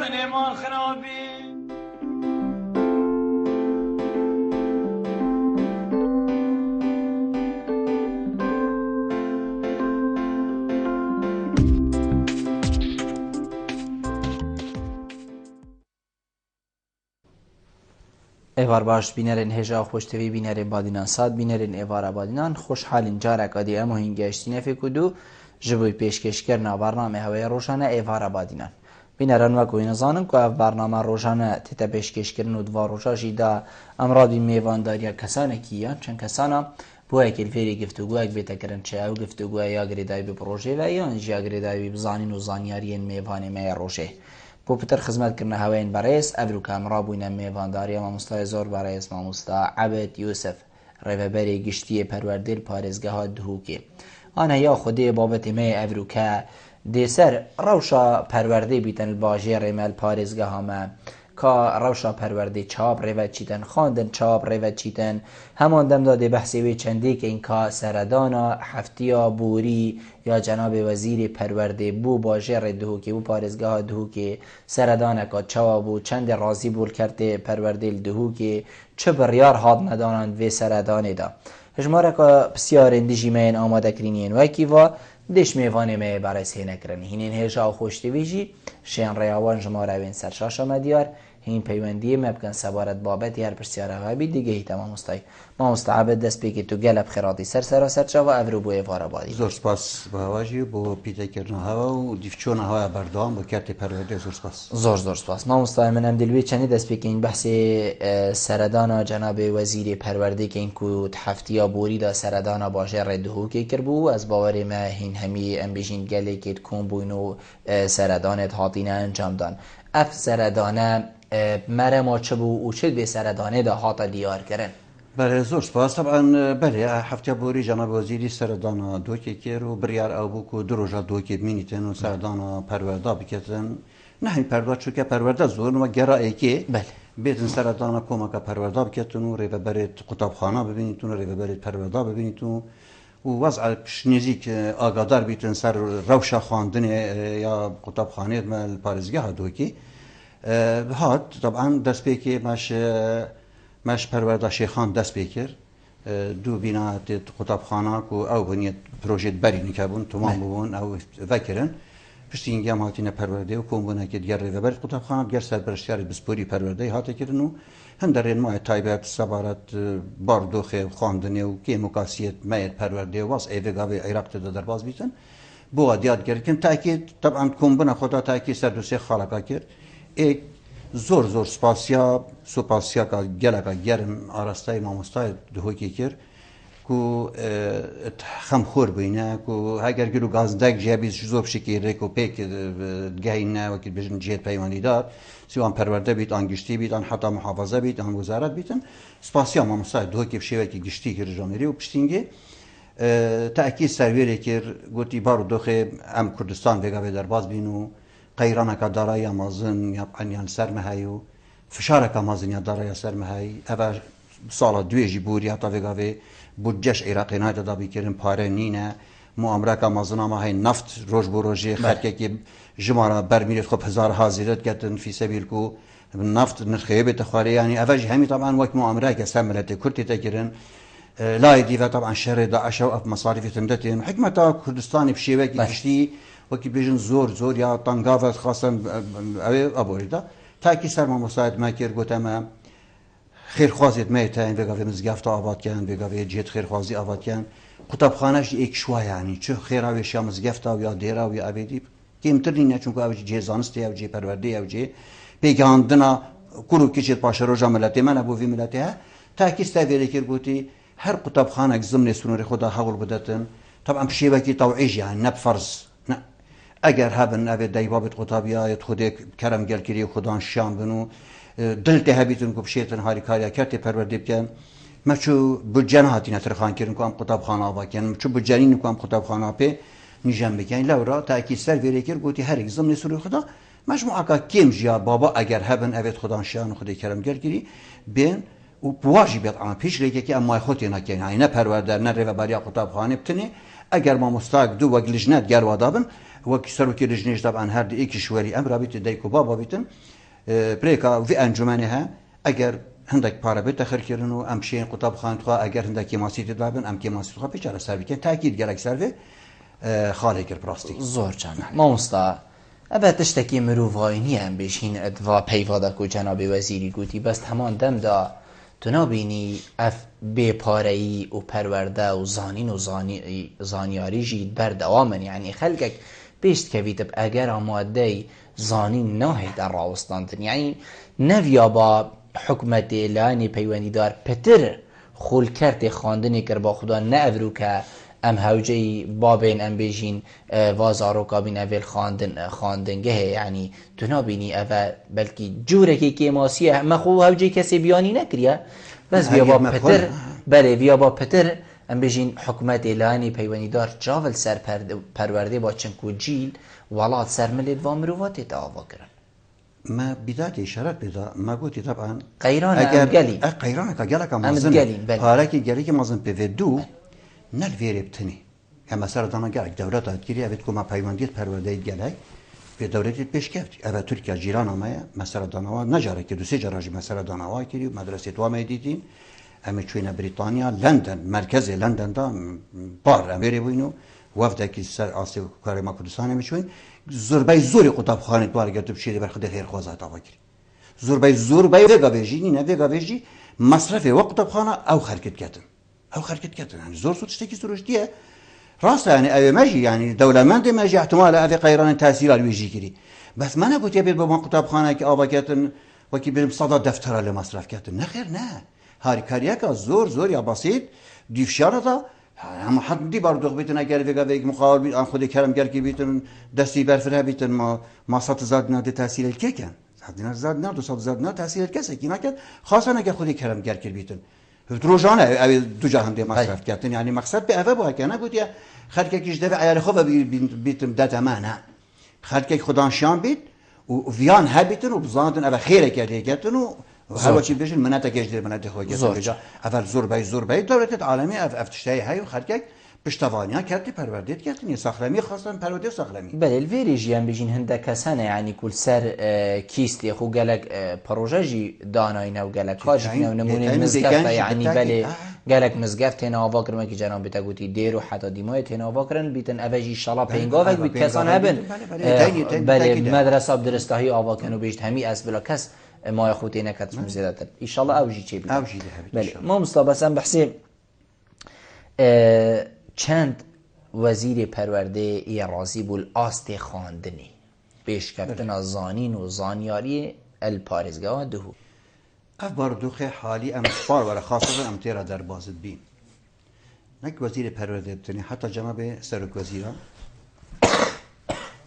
خانه ما خرابی ایوار باش بینرین هجا خوشتوی بینرین بادینان ساد بینرین ایوارا بادینان خوشحالین جارک آدی امو هنگشتینه فکودو جبوی پیشکش کرنا برنامه هوای روشانه ایوارا بادینان بینران وکو این زانم که اف برنامه روشانه تیتا پیشکش کرنو دوا روشاشی دا امرادی میوانداریا کسانه کیا چند کسانا بو اکل فیری گفتگو اک بیتا کرن چه او گفتگو یا گریدای بی پروژه و یا انجا گریدای بی بزانین و زانیارین میوانی می روشه بۆ پتر خزمەت کردنە هەوەین بەڕێز ئەڤر و کامڕا بووینە میێڤانداریە مامۆستای زۆر بەڕێز مامۆستا عەبد یوسف ڕێڤەبەری گشتیە پەروەردەی پارێزگەها دهوکێ ئان هەیە خودێ بابەتی مێ ئەڤر و کە دێسەر ڕەوشە پەروەردەی بیتن باژێ ڕێمەل پارێزگەهامە کا ڕەوشە پەروەردەی چاپ ڕێڤەت چیتن خواندن چاپ ڕێڤەت چیتن هەمان دەمدا دێ بەحسێوێ چەندێک این کا سەرەدانە هەفتیە بوری یا جناب وزیر پرورده بو باجر دهوکی بو پارێزگاه دهوکی سردانکا چوا بو چند رازی بول کرده پرورده دهوکی چه بریار هاد ندانند و سردانه دا هجماره که بسیار اندیجی من آماده کرینین وکی و دش میوانه می برای سینه کرن هینین هجا خوشتویجی شین ریاوان جماره وین سرشاش آمدیار هین پیوندی مبکن سبارت بابتی هر پرسیاره غابی دیگه هیتا ما مستعبد دست بگی تو گلب خیراتی سر چا و افرو بوی وارا بادی زور سپاس باواجی بو پیدا کردن هوا و دیفچون هوا بردام با کرت پرورده زور سپاس زور سپاس ما مستعبد منم دلوی چنی دست بگی این بحث سردانا جناب وزیر پرورده که این کود هفتی بوری دا سردانا باشه ردهو که کربو از باور ما هین همی ام بیشین گلی که کن بوینو سردانت هاتینه انجام دان اف سردانه مره ما چه بو او چه به سردانه دا هاتا دیار کرن بله زور سپاس طبعا بله هفته بوری جناب وزیری سردانا دوکی کر و بریار او بو کو دروجا دوکی مینیتن و سردانا پرورده بکتن نه این پرورده چون که پرورده زور و گرایی که بله بیتن سردانا کمک پرورده بکتن و ریو برید قطابخانه ببینیتون ریو برید پرورده ببینیتون و وضع نزیک آگادار بیتن سر روشا خواندن یا قطابخانه مال پارێزگەها دوکی هات طبعا دست پی که مش پرورده شیخان دست پی کرد دو بنا قطابخانه کو او بنیت پروژه بری نکبون تمام بون او وکرن پشتی اینجا هم هاتینه پرورده و کم بونه که دیگر ریو برید قطابخانه دیگر سرپرستیاری بسپوری پرورده هاته کردن و هندرین ماه تایبت سبارت باردوخ خواندنی و که مکاسیت مایت پرورده و واس ایوگاوی عراق تده در باز بیتن بو دیاد گرکن تاکید طبعا کم بونه خدا تاکید سر دوسه خالقا کرد ایک زور سپاسیا که گلکا گرم آرستای ماموستای دهوکی کرد کو خمخور بینه کو اگر گلو گازدک جابیز زوب شکیره کو پیک گهینه وکیل بجن جهت پیمانی دار سوان پرورده بیت آن گشتی بیت آن حتی محافظه بیت آن وزارت بیتن سپاسیا ماموستای دهوکی بشیوه که گشتی که رجامری و پشتینگه تأکید سرویره که گوتی بارو دوخه ام کردستان وگا در باز بینو قیرانه که دارای مازن یا عنیان سرمهایو فشاره که مازن یا دارای سرمهایی اوه سال دویجی بوری حتی وگاوه بودجش عراقی نایده دا بیکرن پاره نینه معامره که مازن آمه های نفت روش بو روژه خرکه که جمعه برمیرد خب هزار حاضرت گتن فی سبیل کو نفت نرخیه بیت خواره یعنی اوه همی طبعا وقت معامره که سملت کرتی تکرن لا دیوه طبعا شر داعش و اف مصارفی تندتین حکمتا کردستانی بشیوه که گشتی وکی بیشن زور یا تنگاوت خاصن ابوریدا تا کی سر ماموساید مکر گوتم خیرخوازیت میتین وگاوی مزگفت آباد کن وگاوی جیت خیرخوازی آباد کن قطبخانهش یک شوا یعنی چه خیراوی شام مزگفت یا دیرا یا ابدی کمتری نه چون که اوج جزانستی اوج پرورده اوج پیگاندنا کرو کیچت پاش روزا ملتی من ابو وی ملتی تا کی استویری کر گوتی هر قطبخانه ضمن سنور خدا حول بدتن طبعا بشيبه کی توعیج یعنی نبفرض اگر هبن اوه دیوابت قطابیایت خودی کرم گل کری خودان شام بنو دلته هبیتون که بشیتن هاری کاریا کرتی پرورده بکن ما چو بجن هاتی نترخان کرن که هم قطاب خانه آبا کن چو بجنین که هم قطاب خانه پی نیجم بکن لورا تاکید سر ویره کر گوتی هر یک ضمن سوری خدا مجموعه که کم جا بابا اگر هبن اوه خودان شام خودی کرم گل کری بین و واجبیت آن پیش ریگه که اما خودی نکن یعنی نه پرورده نه رو برای قطاب خانه بتنی اگر ما مستاق دو وگلجنت گروادابن وەک سەرۆکی لژنێژ دەبان هەر ئێکی شوەری ئەم رابطە دایک و بابا بیتن برێکا وی ئەنجومەنێ هە ئەگەر هەندێک پارە بێتە خەرکردن و ئەم شێن قوتابخانەخوا ئەگەر هەندێک کێماسی دابن ئەم کێماسیخوا پێچارە سەر بکەن تاکید گەلێک سەرێ خاڵێکر پڕاستی زۆر چەند مامۆستا ئەبێت تشتێکی مرۆڤایی نییە ئەم بێژین ئەدوا پەیوادەک و جەنابی وەزیری گوتی بەست هەمان دەمدا تو نابینی ئەف بێپارەیی و پەروەردە و زانین و زانیاریژی بەردەوامن یعنی خەلکێک پێشت کەویتب ئەگەر ئامادەی زانین ناهێتە ڕاوەستاندن یعنی نەڤیا بە حکومەتێ لایەنی پەیوەندیدار پتر خولکەرتێ خواندنی کرد با خوددا نەئەڤرو کە ئەم هەوجەی بابێن ئەم بێژین وازارۆکا بین ئەڤێل خواندنگە هەیە یعنی تو نابینی ئەڤە بەلکی جوورێکی کێماسیە مەخۆ هەوجەی کەسێ بیانی نەکریە بەس بیا با پتر بەێ بیا با پتر ئەم بێژین حکومەتێ لایەنی پەیوەندیدار جاول سەر پەروەردەی با چنک و جیل وڵات سەرملێت وا مرۆڤاتێتە ئاواکردن ما بداية إشارات بدا ما قلت طبعا قيرانة قالي قيرانة قالك مازن هالاكي قالك مازن بفيدو نال فيري بتني اما سر دانا قالك دولة تدكيري أبتكم ما بايوانديت پروردهيت قالك في دولة بيش كفت أبا تركيا جيران ما مسألة دانوا نجارة كدو سي جراجي مسألة دانوا كيري مدرسة وما يديتين أما شوينا بريطانيا لندن مركز لندن دا بار أميري بوينو وفدکی سر آسیب کاری ما کردستان میشوین زوربای زوری قطبخانه دوار گرفت بشیری بر خود خیر خوازه تاوکری زوربای وگا ویجی نه وگا ویجی مصرف وقت قطبخانه او خرکت کردن يعني زور صوت تشتكي زورش ديه راسه يعني او ماجي يعني دولمند ماجي احتمال او قيران تاثير ويجي كري بس ما نقول يبي بما قطبخانه كي ابا كاتن وكي بالمصادة دفتر لمصرف كاتن نخير نه هاري كارياكا زور يا بسيط ديفشارة اما حد دی بار دوغ بیتن اگر ویگ مقابل بی آن خود کرم گر کی بیتن دستی برفره بیتن ما سات زاد نه تاثیر الکی کن زاد نه 200 زاد نه تاثیر الکسه کی نکرد خاصا اگر خود کرم گر کی بیتن روزانه او دو جهان دی مصرف کردن یعنی مقصد به اوه با کنه گوت یا خلک کیش دفع عیال خوب بیتم داده منه خلک خدان شان بیت و ویان ها بیتن و بزاندن او خیره کرده کردن و هوا چی بيجي المناطق يجدر مناطق خويا زور أفر زور باي دولة العالمية أفتشتاي هاي وخارجك بشتوانيا كاتي پرورديت كاتني ساخلمي خاصة پرودي ساخلمي بله الفيريجي هم بيجين هنده كسانه يعني كل سر كيستي خو قالك بروجاجي داناينا وقالك كاجنا ونمونه مزقفة يعني بله قالك مزقفة هنا واكر ما كي جناب بتاقوتي ديرو حتى ديمايت هنا واكرن بيتن أفجي شلا بينقافك بيت كسان هبن بله مدرسة بدرستهي آواكن وبيجت همي أسبلا كس ما يخوتي نكت مزيدات إن شاء الله أوجي شيء أوجي بله ما مصطفى سام بحسي چند وزیر پرورده ای رازی بول آست خواندنی پیشکفتن از زانین و زانیاری الپارزگاه دهو افبار دوخه حالی ام بار ولا خاصه ام تیرا در بازد بین نک وزیر پرورده بتنی حتی جناب سرک وزیران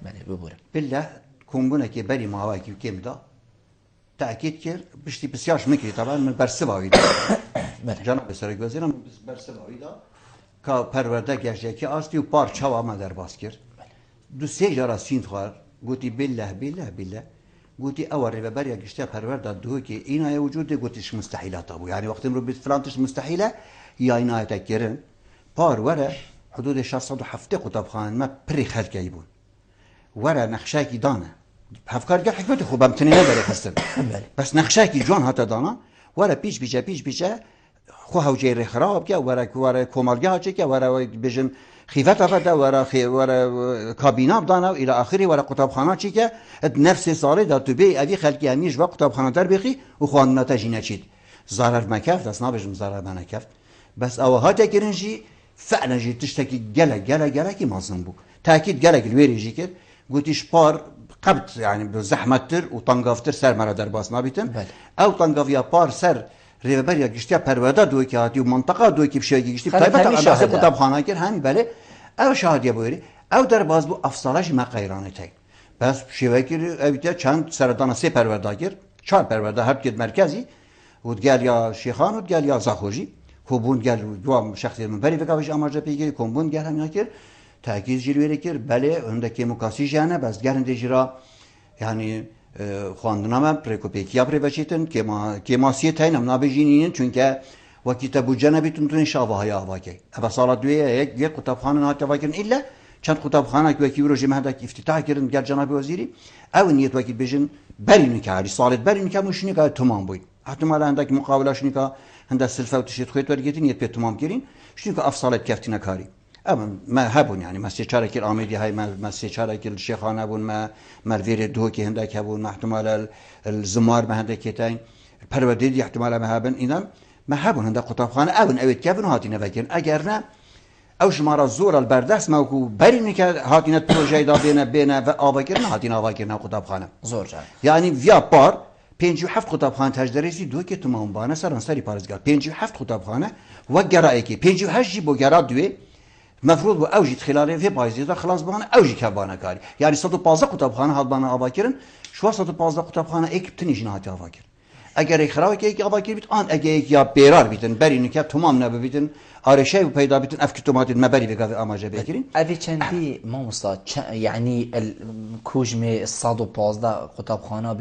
بله ببورم بالله کنبونه که بری ماوای که کم دا تأکید کرد بشتی بسیارش میکری طبعا من برسواوی دا جناب سرک وزیران برسواوی دا که پرورده گشته که آستی و پار چاوا ما در باز کرد دو سه جارا سین خوار گوتی بالله گوتی اول رو بریا گشته پرورده دو که این های وجوده گوتیش مستحیلات ابو یعنی وقتی رو بیت فلانتش مستحیله یا این های تکرن پار وره حدود 607 قطبخانه ما پری خلقی بود وره نقشه کی دانه هفکار گه حکمت خوبم تنی نداره خستن بس نقشه کی جوان هات دانه وره پیش بیشه خو هوجی ری خراب که وره کومالگاه چه که وره بجن خیفت افته وره کابینه بدانه و الى آخری وره قطبخانه چی که نفس ساله داد تو بی اوی خلقی همیش و قطبخانه در بخی و خواندن تجینه چید ضرر مکفت اصلا بجم ضرر منکفت بس اوها تکرنجی فعلا جی تشتکی گله کی مازن بو تاکید گله الویری جی کرد گوتیش پار قبض يعني بزحمتر وطنقافتر سر مرا در باس نابيتن او طنقاف يا بار سر ريبريا گشتیا پرواده دوی که هاتی و منطقه دوی که بشه گشتی طيبه تبع قطبخانه كر هم بله او شاهد بويري او در باز بو افصالش ما قيرانه تي بس شوي كر اويتا چند سردان سه پرواده كر چهار پرواده هر كد مركزي ودقال يا شيخان ودقال يا زاخوجي كوبون قال جو شخصي من بري فكاوش اماجه بيگيري كومبون قال هم ياكر تاكيد جلويري كر بله عندك مكاسي جانه بس گرند جرا يعني خواندنامه پرکوپیکیا پربچیتن که ماسیه تاینم نابجینین چون که وقتی تبو جنبیتون تون شاوه های آواکی. اما سال دویه یک قطبخانه نهات واکن ایله چند قوتابخانه که وکی روزی مهدک افتتاح کردن گل جناب وزیری او نیت وکی بجن برینی که هری سالت برینی که مشینی که تمام بود احتمال عندك مقابله شنو که عند السلفه وتشيت خويت ورقتي نیت به تمام کردین شنو که افصالت کفتینا کاری اما ما هبون يعني ما سيچاره كل آمدي هاي ما سيچاره كل شيخانه بون ما مرفير دو كي هندك هبون ما احتمال الزمار ما هندك كتاين پرورديد احتمال ما هبن اذا ما هبون هندك قطبخانه ابن اويت كابن هاتينا فكر اگر نه او شمارا زور البردست موكو برين که هاتينا بروجي دا بين و آواگرنا هاتينا آواگرنا قطبخانه زور جان يعني فيا بار 57 قطبخانه تجدرسی دو که تمام بانه سرانسری پارزگار 57 قطبخانه و گرایی که 58 بو گرا دوی مفروض بو اوجی خلال في بايزيدا خلاص بانه اوجي كبانه كاري يعني 115 قطبخانه هالبانه آواگرن شو 115 قطبخانه اك بتنيش نهات آواگرن اگر اخراوی که یک آواگیر بیت آن اگر یک یا بیرار بیتن برینی که تمام نبی بیتن آرشه و پیدا بیتن افکتوماتین مبری بگذار آماجه بگیرین. اوی چندی ما مستعد یعنی کوچم 115 قطبخانه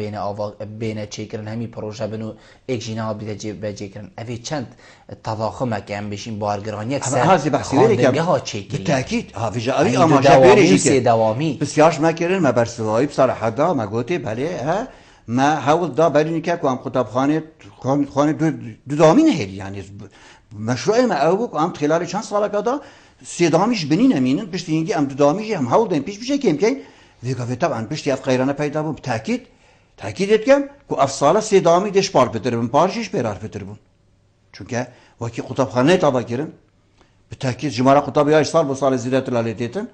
بین چیکرن همی پروژه بنو یک جناب بیت بچیکرن اوی چند تضخم کم بشین بارگرانی اکثر خواندنگه ها چیکرین. بالتأكيد ها في جاری آماجه بیری که دوامی. بسیارش مکرن مبرسوایی بصراحه دا مگوتی بله ها. ما حاول دا برینی که کوام قطبخانه دو دامی نهیدی یعنی مشروع ما او کوام خلال چند سال کدا سه دامیش بنین امینن پشتی اینکه ام دو دامیش هم حاول دیم پیش بشه کم کم ویگا طبعا پشتی اف غیرانه پیدا بود تاکید etkem کو افصال سه دامی دش پار بتربن پارشش برار بتربن çünkü وکی قطبخانه تابا کرن بالتاكيد جمارة قطبية سال بسال زيادة الاليتين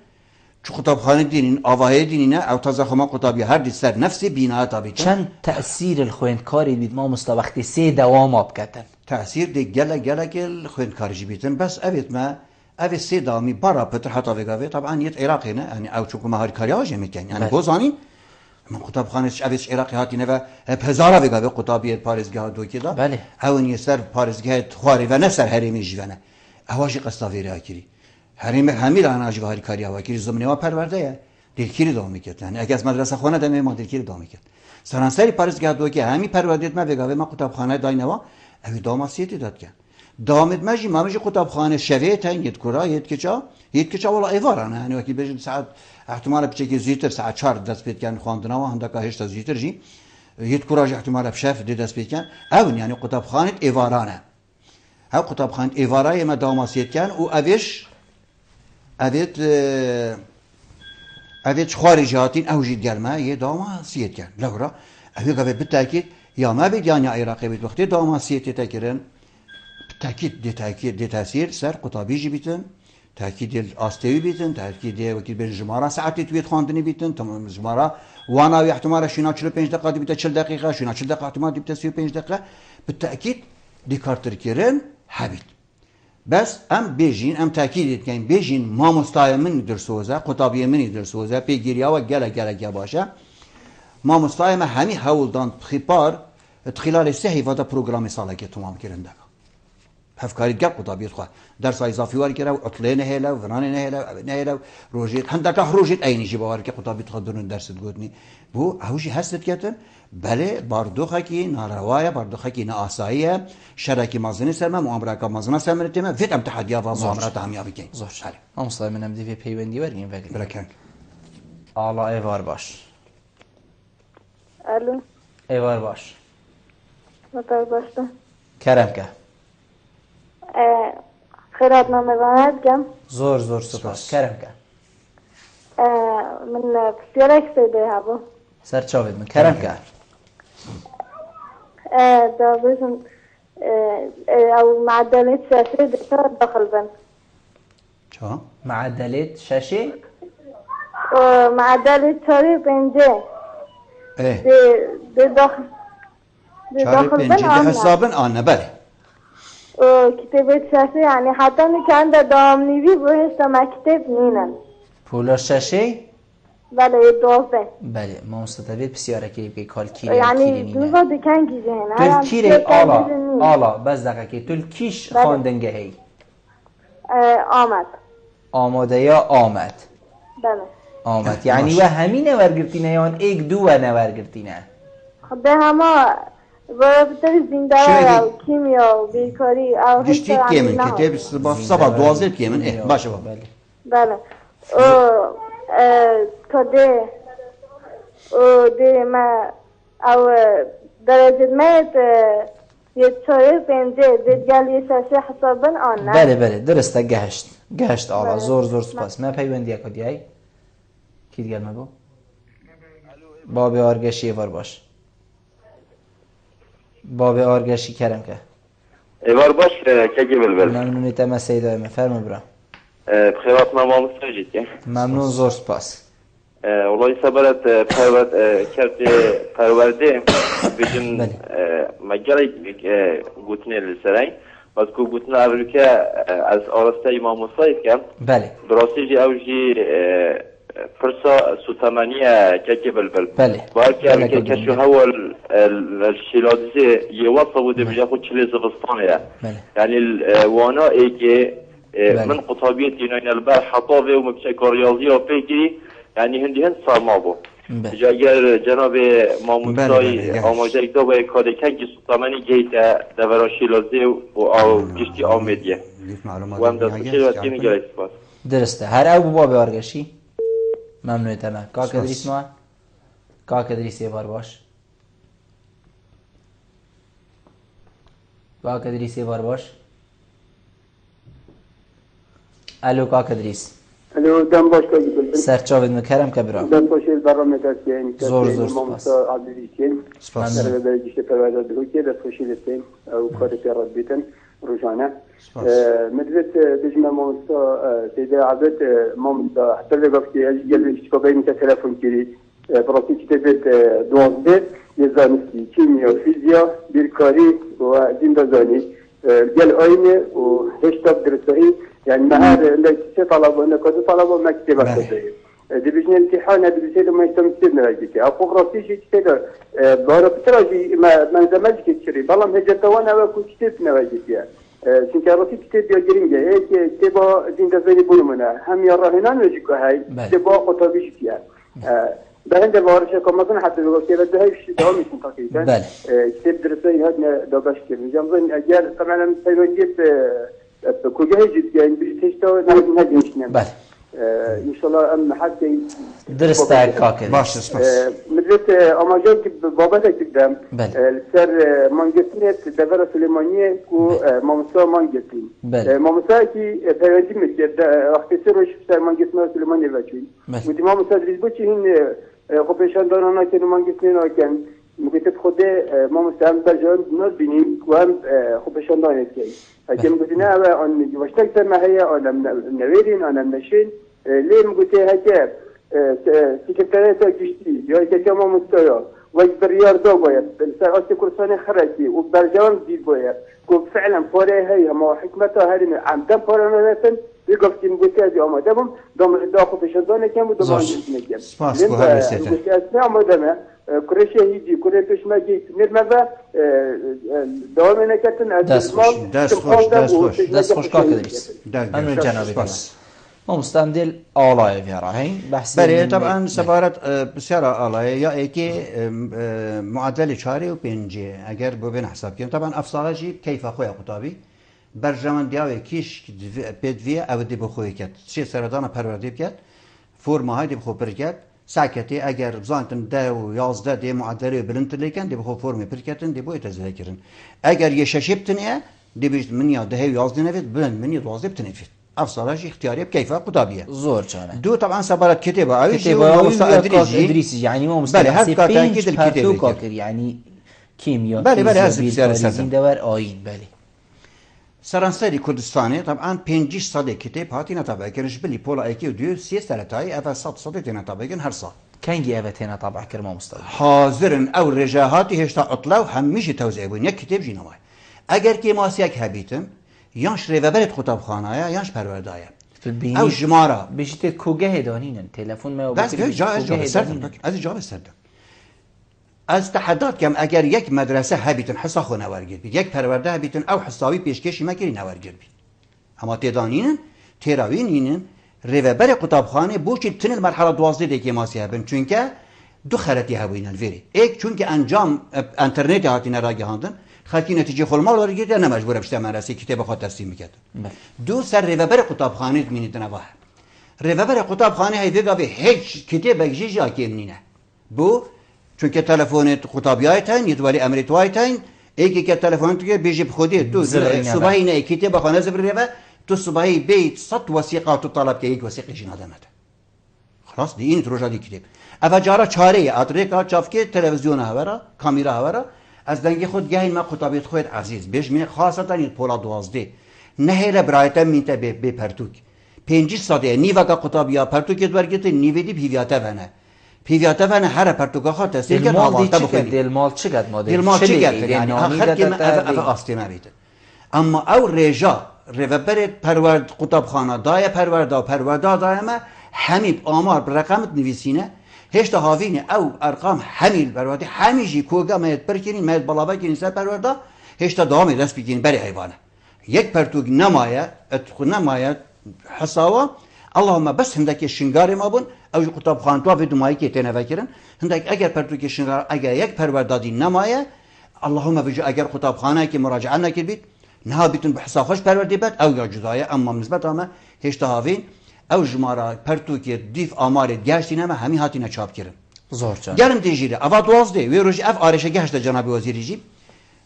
چو قطبخانه دینین آواهی دینینه او تازخما قطبی هر دیستر نفسی بیناه تابی چند تأثیر الخويندکاری بید ما مستوقتی سه دوام آب کتن تأثیر دی گله که خويندکاری جی بیتن بس اوید ما اوید سه دامی برا پتر حتا وگاوی طبعا یت عراقی نه یعنی او چون مهاری کاری آجه میکن یعنی بوزانین من قطبخانه اوید عراقی هاتی نه و هزارا وگاوی قطبیت پارزگاه دو که دا بله اون یسر پارزگاه خواری و نسر هریمی جوانه اواجی قصاویری آکری هریم همی لعناج و هری کاری آواگیری زمینه و پرورده دلگیری دام میکرد یعنی اگه از مدرسه خانه دمی ما دلگیری دام میکرد سرانسری پارزگاه دو که همی پروردید ما بگاوی ما قطبخانه دای نوا اوی داماسیتی داد کن دامد ماجی ما میشه قطبخانه شویه تن یت کرا یت کجا والا ایوارانه یعنی وقتی بجن ساعت احتمال بچه زیتر ساعت 4 دست بید کن خواندن و هنده که 8 زیتر جی یت کراج احتمال بشف دست بید کن اون یعنی قطبخانه ایوارانه او قطبخانه ایوارای ما داماسیت کن و اویش اوید خارجاتین اوجید گرمه یه داماسیت کن لورا اوی قبل بالتأكيد یا ما بید یا عراقی بید وقتی داماسیت تکرن بالتأكيد دی تاثیر سر قطبی جی بیتن تأكيد آستوی بیتن تأكيد وقتی بین جمارا ساعتی تویت خواندنی بیتن تمام جمارا وانا احتمال شینا 45 دقیقه دی بیت 40 دقیقه شینا 40 دقیقه احتمال دی بیت 35 دقیقه بالتأكيد دی کارتر کرن حبیت بس ام بیجین ام تاکید کن بیجین ما مستای من درسوزه قطابی من درسوزه پیگیریا و گله باشه ما مستای ما همی هولدان خیپار خلال سه ودا پروگرام ساله که تمام کرنده هفکاری گپ قطابیت خو درس اضافی وار کرا و اطلینه هلا و فرانه هلا روجیت هندکه روجیت اینجی باور که قطابیت خودرون درس گوتنی بو هوشی هست کتن بله باردوخه کی ناروایه باردوخه کی ناسایه شرکی مازنی سرما معامله کا مازنا سمرتمه فیتم تحدیا و معاملات همیابی کی زور شاری امسال منم دی پیوندی ورگیم وگی برکن آلا ایوار باش الو ایوار باش مطور باشته کرم که خیرات نامه گم زور سپاس کرم که من بسیار اکسیده هبو سر چاوید من کرم که دا بزن او معدلات شاشه دکتر داخل بن چا؟ معدلات شاشه؟ معدلات چاری پنجه ده داخل چاری پنجه ده حسابن آنه بله کتابت شاشه یعنی حتی نکن در دام نیوی بهشت مکتب نینن پولار شاشه؟ بله 12 بله ما مستطبیت بسیاره که بگی کال کیره یعنی دوزا دکن گیجه هنه تل کیره آلا بس دقیقه که تل کیش خواندنگه هی آمد آماده یا آمد بله آمد یعنی و همین نورگرتینه یا ایک دو و نورگرتینه به همه بطور زنده و کیمیا و بیکاری گشتید که من کتاب سبا 12 که من باشه بله كده دي ما او درجة ميت يتشاري بينجي دي جالي شاشة حسابن آنه بله درسته گهشت آلا زور سپاس من پیوندی کدی ای کی دیگر مگو باب آرگشی وار باش باب آرگشی کرم که ایوار باش که بلبل ممنونیتم از سیدای من فرمو برام بخیرات مامامız söyleyecek. ممنون زور سپاس والله سبرت کرد پرورده بجن مجالی گوتنی لسرای بس کو گوتن امریکا از آراسته امام مصایب کم بله براستی جی اوجی فرصة سوتمانية كجبل بله بارك كشو هو الشيلادزي يوصفوا دي بياخد شلي زغستانية يعني وانا ايجي من قطابية ينين البار حطابي ومبشكو رياضية وبيجي يعني هندي هند صار مابو جاگر جناب مامونسای آماجه ایتا با کاده کنگی سوتمانی گیتا دورا شیلازی و گشتی آمدیه و هم دست بشیر و تیمی گره سپاس درسته هر او بابا بارگشی ممنونیتم که دریس ما که دریس یه بار باش که دریس یه بار باش الو که دریس الو دم باش که بلبل سرچاوید مکرم که برام دم باشید برنامه داشتین زور سپاس عبدالعزیز سپاس در درجه پرواز دروکی دست باشید استین او کار پیراد بیتن روزانه مدرسة بجمع مامستا سيدة عبد مامستا حتى لو قفتي قال شكوبي متى تلفون كيري براسي كتبت دوازده يزانسي كيمياء فيزياء بيركاري وزندازاني قال آينة وهشتاب درسائي يعني مهار عندك سي طلبة عندك كذا طلبة ما كتبت كذا دي بجنة امتحان هذا بيصير ما يستمسير نواجهك أفوق راسي شيء كذا بارا بتراجي ما زمانك كتشري بالله هجتوانا وكو كتب نواجهك çünkü arası kitap ya girince kitaba zindazani bulunmana hem yarrahinan ve jiko hay kitaba otobüs ya ben de var şey kalmasın hatta bu kitapta her şey devam etsin takriben kitap dersi hadne dadaş gibi jamzan eğer tamamen sayılacak kujahı cidden bir teşte ne gençler inşallah am hatta درست كاكد باش سپاس مدرسة أماجان بابتك قدام سر مانجتنيت دفر سليمانية كو مامسا مانجتين مامسا كي بيرندي مكير اختصار وش سر مانجتنا سليمانية بچوي ودي مامسا دريز بچي هن خوبشان دارانا كنو مانجتنين آكن مكتب خوده مامسا هم برجان نار بينيم كو هم خوبشان دانت كي اكي مكتنا ان وشتك سر مهيا انا نويرين انا نشين ليه مكتنا هكا سكرتارية جشتي يا كتيما مستوى وجبريار دو بايد سرعة كرسانة خرجي وبرجان دي بايد كو فعلا فوري هي ما حكمتها هرين عمدن فورنا نسن يقفتين بوتازي أما دمهم دم داخل بشندانة كم ودمان جسمه كم سپاس کو هر رسیده بوتازي أما دمه كرشه هيجي كره تشما جيت نرمبا دوام نكتن دست خوش كاك دريس أنو جنابي ما مستندل آلای ویراهین بحث بله طبعا سفارت بسیار آلای یا ایکی معدل 4 و 5 اگر ببین حساب کنیم طبعا افصاحی کیف خوی خطابی برجمان دیاوی کیش بدوی او دی بخوی کرد چه سردان پروردی کرد فرما های دی بخو پر کرد ساکتی اگر بزانتن 10 و 11 دی معدلی بلند لیکن دی بخو فرمی پر کردن دی بوی تزهی کردن اگر یه ششیب تنیه دی بیشت منیا 10 و 11 نفید بلند منیا 12 بتنفید افصالش اختياري بكيف قطابيه زور كان دو طبعا سبارات كتابه او ادريسي يعني مو مستحيل تاكيد الكتابه يعني كيمياء بله هذا دور آين بله سرانسری کردستانی طبعا 5 سال کتاب هاتی نطبع کرنش بلی پولا ایکی و دیو 3 سالتای اول 100 تینا طبع کن هر سال كانجي افتينا طبع كرمه مستوى حاضرن او رجاهاتي هشتا اطلاو هميشه توزيع بون یک کتاب جینوای اگر کی ماسیک هبیتم یانش ریوبرت خطابخانه یانش پروردایا او جمارا بيجي كوجه هدانين تلفون ما بس از جواب استردم از تحدات کم اگر یک مدرسه هبیتن حصا خو نورگیر بید یک پرورده هبیتن او حساوی پیشکشی مکری نورگیر بید اما تدانینن تراوینینن ریوبر خطابخانه بوچی تن المرحله 12 دیگه ماسی هبن چونکه دو خرطی هوین الوری یک چونکه انجام اینترنت هاتین راگهاندن خاطی نتیجه خلمال ورگید یا نمجبور بشته مدرسه کتاب خود تسلیم میکرد دو سر ریوبر خطابخانه مینیدن واه ریوبر قوتابخانه هی وگا به هیچ کتاب جیجا کمنینه بو چونکه تلفن قوتابیایت هن یدولی امریتوایت هن ایکی که تلفن تو که بیجی بخودی تو صبحی نه کتاب خانه زبر ریوه تو صبحی بیت 100 وثیقه تو طلب که یک وثیقه جنا دمته خلاص دی این روزا دی کتاب اوجارا چاره ادریکا چافکی تلویزیون هورا کامیرا هورا از دنگ خود گهین ما قطابیت خود عزیز بیش می خاصتا این پولا 12 نهیل برایت میته به پرتوک 5 ساده نیو کا قطابیا پرتوک دورگیت نیودی پیویاته ونه پیویاته ونه هر پرتوکا خاط است که نواتا بکنی دل مال چقدر ماده دل مال چقدر یعنی آخر که اف آستیمه بیت اما او رجا ربر پرورد قطابخانه دای پروردا دایما همین آمار برقمت نویسینه هشت هاوین او ارقام حمیل برواتی همیشه کوگا میاد برکنین میاد بالا بکنین سر پروردا هشت دامی دست بگین بری حیوانه یک پرتوگ نمایه حساوا اللهم بس هندکی شنگاری ما بون او قطاب خانتوا و دمایی که تنه وکرن هندک اگر پرتوگ شنگار اگر یک پروردادی نمایه اللهم وجه اگر قطاب خانه که مراجعه نکرد نه بیتون به حساب خوش پروردی بد او یا جدایه اما نسبت اما هشت هاوین او جمارا پرتوکی دیف آمار گشتینه ما همین هاتینه چاپ کردن زور جان گرم دیجیره اول 12 وی روز اف آرشه گشت جناب وزیری جی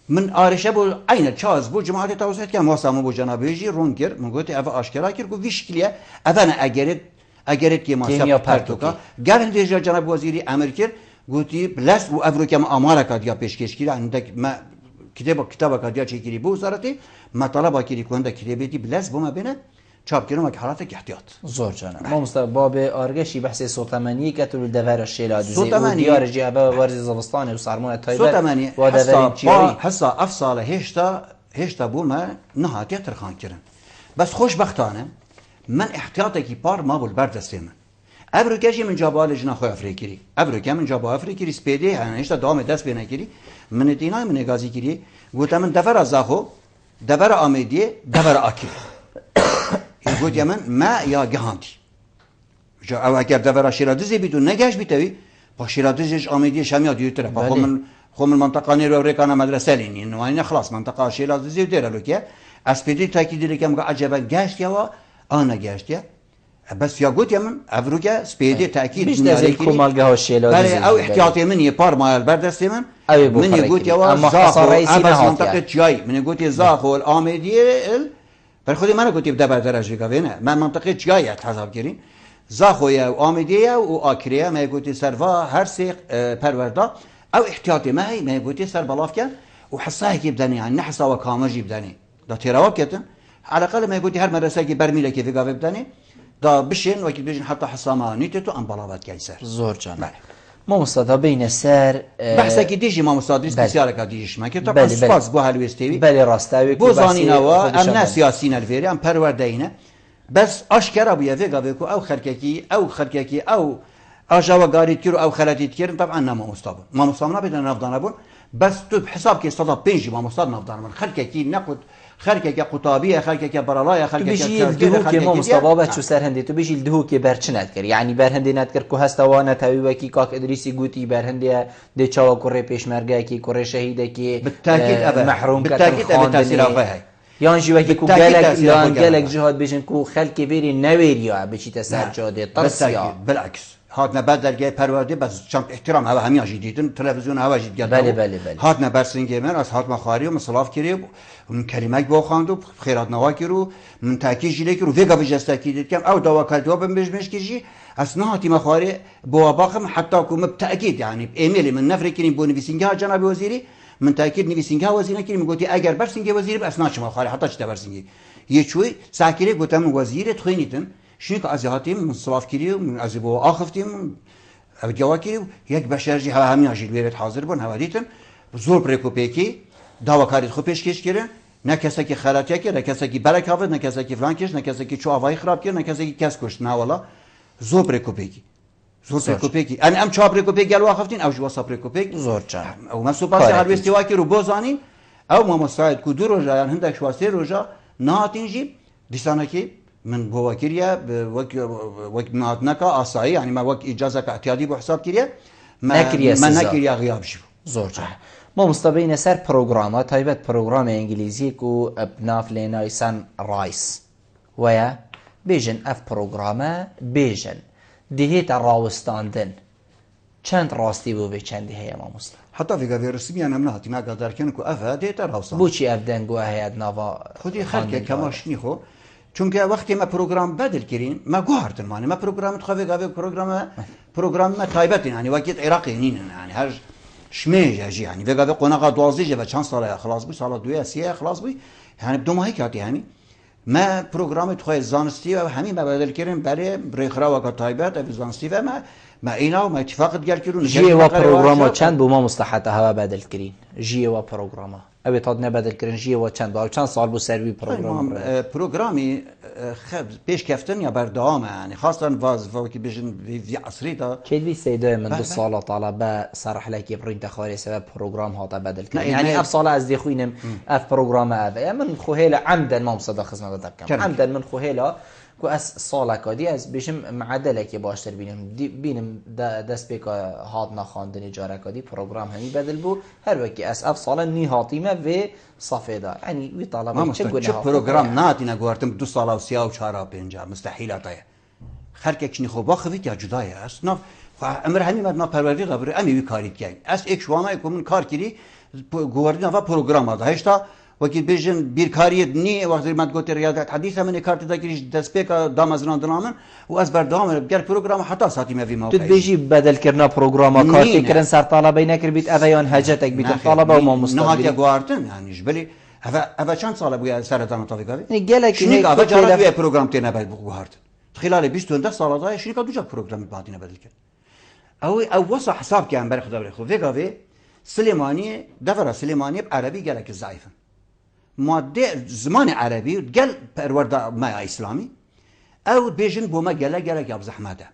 من آرشه بو عین چاز بو جماعت توسط که موسمو بو جناب وزیری رون کرد من گفت اف آشکارا کرد گفت ویشکلیه اون اگرت که ما پرتوکا گرم دیجیره جناب وزیری امر کرد گفتی بلس و افروکم آمار کادیا پیشکش کرد اندک ما کتاب کادیا چیکری بو وزارتی مطالبه کردی کنده کتابی بلس بو ما بینه چاپ کردم که حالت احتیاط زور جانم ما مستقبل باب آرگشی بحث سوتمانی که تو دور شیلادوزی و دیار جیابه ورز زوستان و سرمون تایبه سوتمانی و دورین چیایی حسا افصال هشتا بو ما نهاتی ترخان کردن بس خوشبختانه من احتیاطی که پار ما بول بردسته من ابروکشی من جابال جنا خو افریقی ابروکم من جابال افریقی سپیدی هشتا دام دست بینه کردی من دینای من نگازی کردی گفتم من دفر ازاخو دفر آمیدی دفر آکی گفت من ما یا گهاندی او اگر دورا شیرادیزی بیدون نگهش بیتوی با شیرادیزش آمیدی شمیاد دیوتره با خم المنطقه نیرو ریکانا مدرسه لینی نوانی خلاص منطقه شیرادیزی دیره لوکه اسپیدی تاکیدی لکم که عجبا گشت یا و آنا گشت یا بس یا گفت من افروگه سپیدی تاکید بیشتر از این کمالگه ها شیرادیزی بله او احتیاطی من یه پار مایل بردستی من من گفت یا زاخو ابز منطقه جای من گفت زاخو الآمیدی بر خودی من گفتم دبر درجه گاوینه من منطقه جایت حساب کردیم زاخویه و آمیدیه و آکریه ما گفتی سروا هر سیق پروردا او احتیاطی ما هی ما گفتی سر بلاف کن و حساه کی بدنی یعنی نحسا و کامجی بدنی دا تیرواب کردن على الاقل ما گفتی هر مدرسه کی برمیله کی فیگا بدنی دا بشین وقتی بشین حتی حسامه نیت تو ام بلاوت کیسر زور جان ما مستعد بین سر بحثا کی دیجی ما مستعد بسیار کادیش ما که طبعا سپاس بو هلوستیوی بله راستوی بو زانینا ام ناسیاسین الفیری ام پروردینه بس اشکرا بو یفیگا بکو او خرککی او اجاوا گاریت کرو او خلاتیت کرن طبعا ما مستعد ما مستعد بدن نفدان ابون بس تو بحساب کی 105 ما مستعد نفدان من خرککی نقد خرککی قطابیه خرککی برالای خرککی دهو که ما مستوابه چو سر هندی تو بیشی دهو که برچنت کر یعنی بر هندی نت کر کو هستوا نتوی وکی کاک ادریسی گوتی بر هندی د چاوا کره پیشمرگه کی کره شهیده کی بالتاكيد محروم بالتاكيد ابي تاثير افاي یان جوه کی کو گلک جهاد بشن کو خلق بری نویریا بچی تسجاده طرسیا بالعكس هاتنا بدل جاي پروردی بس چون احترام هوا همیا جدیدن تلویزیون هوا جدید گرد بله هاتنا برسنگی من از هات ما خاری و مصلاف کری من کلمه با خواندو خیرات نوا کرو من تاکید جلی کرو ویگا بجسته کید کم او دوا کردو بمش کیجی از نه هاتی ما خاری با باخم حتی کوم تاکید یعنی ایمیل من نفر کنیم بو نویسنگی ها جناب وزیری من تاکید نویسنگی ها وزیری کنیم گفتی اگر برسنگی وزیری بس ناچ ما خاری حتی چه برسنگی یه چوی ساکری گفتم وزیر توینیتن شنو از هاتیم من صلاف کری من از بو آخفتیم جواکی یک بشرجی همه آجیل بیرد حاضر بون هوادیتن زور پرکوپیکی داواکاری خو پیشکش کردن نه کسی که خلاطی کرد نه کسی که برکاوت نه کسی که فلان کش نه کسی که چوبای خراب کرد نه کسی که کس کشت نه والا زور پرکوپیکی یعنی ام چوب پرکوپیک گلو آخفتین او جوا پرکوپیک زور چان او من سوپاس هر وستیواکی رو بازانی او ما مساعد کدو روزا یعنی هندک شواسته روزا نهاتینجی دیسانکی من بواكيريا وك ناتنكا آسایی يعني ما وك إجازة اعتيادي بحساب كيريا ما نكريا غياب شو زور جا ما مستبين سر برنامج تایبت برنامج انگلیسی کو بناف لینایسان رایس ویا بیژن اف پروگرامه بیژن دهیت راوستاندن چند راستی بو به چندی هیا ماموستا حتی ویگاوی رسمی هم نهاتی نگادر کنه که اف دیتا راوستان بوچی اف دنگو هیاد نوا خودی خلقه کماش نیخو چون که وقتی ما پروگرام بدل کردیم ما گوهردن مانه ما پروگرام تخوی گاوی پروگرام ما تایبت یعنی وقتی عراقی نین یعنی هر شمیج اجی یعنی وگاوی قناقه دوازده و چند ساله خلاص بی سال دوی سیه خلاص بی یعنی دو ماهی کاتی یعنی ما پروگرام تخوی زانستی و همین ما بدل کردیم برای ریخرا و تایبت و زانستی و ما اینا و ما اتفاقت گل کردیم جی و پروگرام چند بو ما مستحت هوا بدل کردین جی و پروگرام اوی تاد نبدل کردن جی و چند سال بو سروی پروگرام پروگرامی پیش کفتن یا بردام یعنی خاصا واز که بیشن وی عصری دا کیدی سیده من 2 سال طالبه صرح لکی برینت خاری سبب پروگرام هاتا بدل کردن یعنی اف سال از دی خوینم اف پروگرام اوی من خوهیل عمدن ما مصدا خدمت دکم عمدن من خوهیلا کو از سال کادی از بیشم معدل که باشتر بینم دست بیک هات نخواندن جاره کادی پروگرام همی بدل بو هر وکی از اف سال نیهاتیمه و صفیدا یعنی وی طالبه چه پروگرام ناتی نگوارتم 2 سال و 34 و 5 مستحیلاتای خرک اکنی خوبا خویت یا جدای است نه امر همین مد پروردی قبر امی وی کاری کردن از یک شوانه کومن کار کردی گواردی و پروگرام دا هشتا وقتی بیشتر بیرکاری نی وقتی من گویی ریاضت حدیث من کارت داگیرش دست پیک دامازران دنامن و از بردام بیار پروگرام حتی ساعتی می‌وی موقعی. تو بیشی بدل کردن پروگرام کارتی کردن سر طلبه نکر بیت اویان حاجتک بیت طلبه و ما مستقبلی. نه گواردن یعنیش ولی اول چند ساله بود سر دانه طبیعی. نه گله کی نه اول جالب یه پروگرام تینه باید گوارد. خلال 20 سال دای شنی که دوجا پروگرام بعدی نبدل کرد. او واسه حساب کردن برای خدا برای خود. وگاوی سلیمانی دفعه سلیمانی عربی گله که ضعیفن. ماده زمان عربی گل پرورده ما اسلامی او بیشن بوما گله که زحمته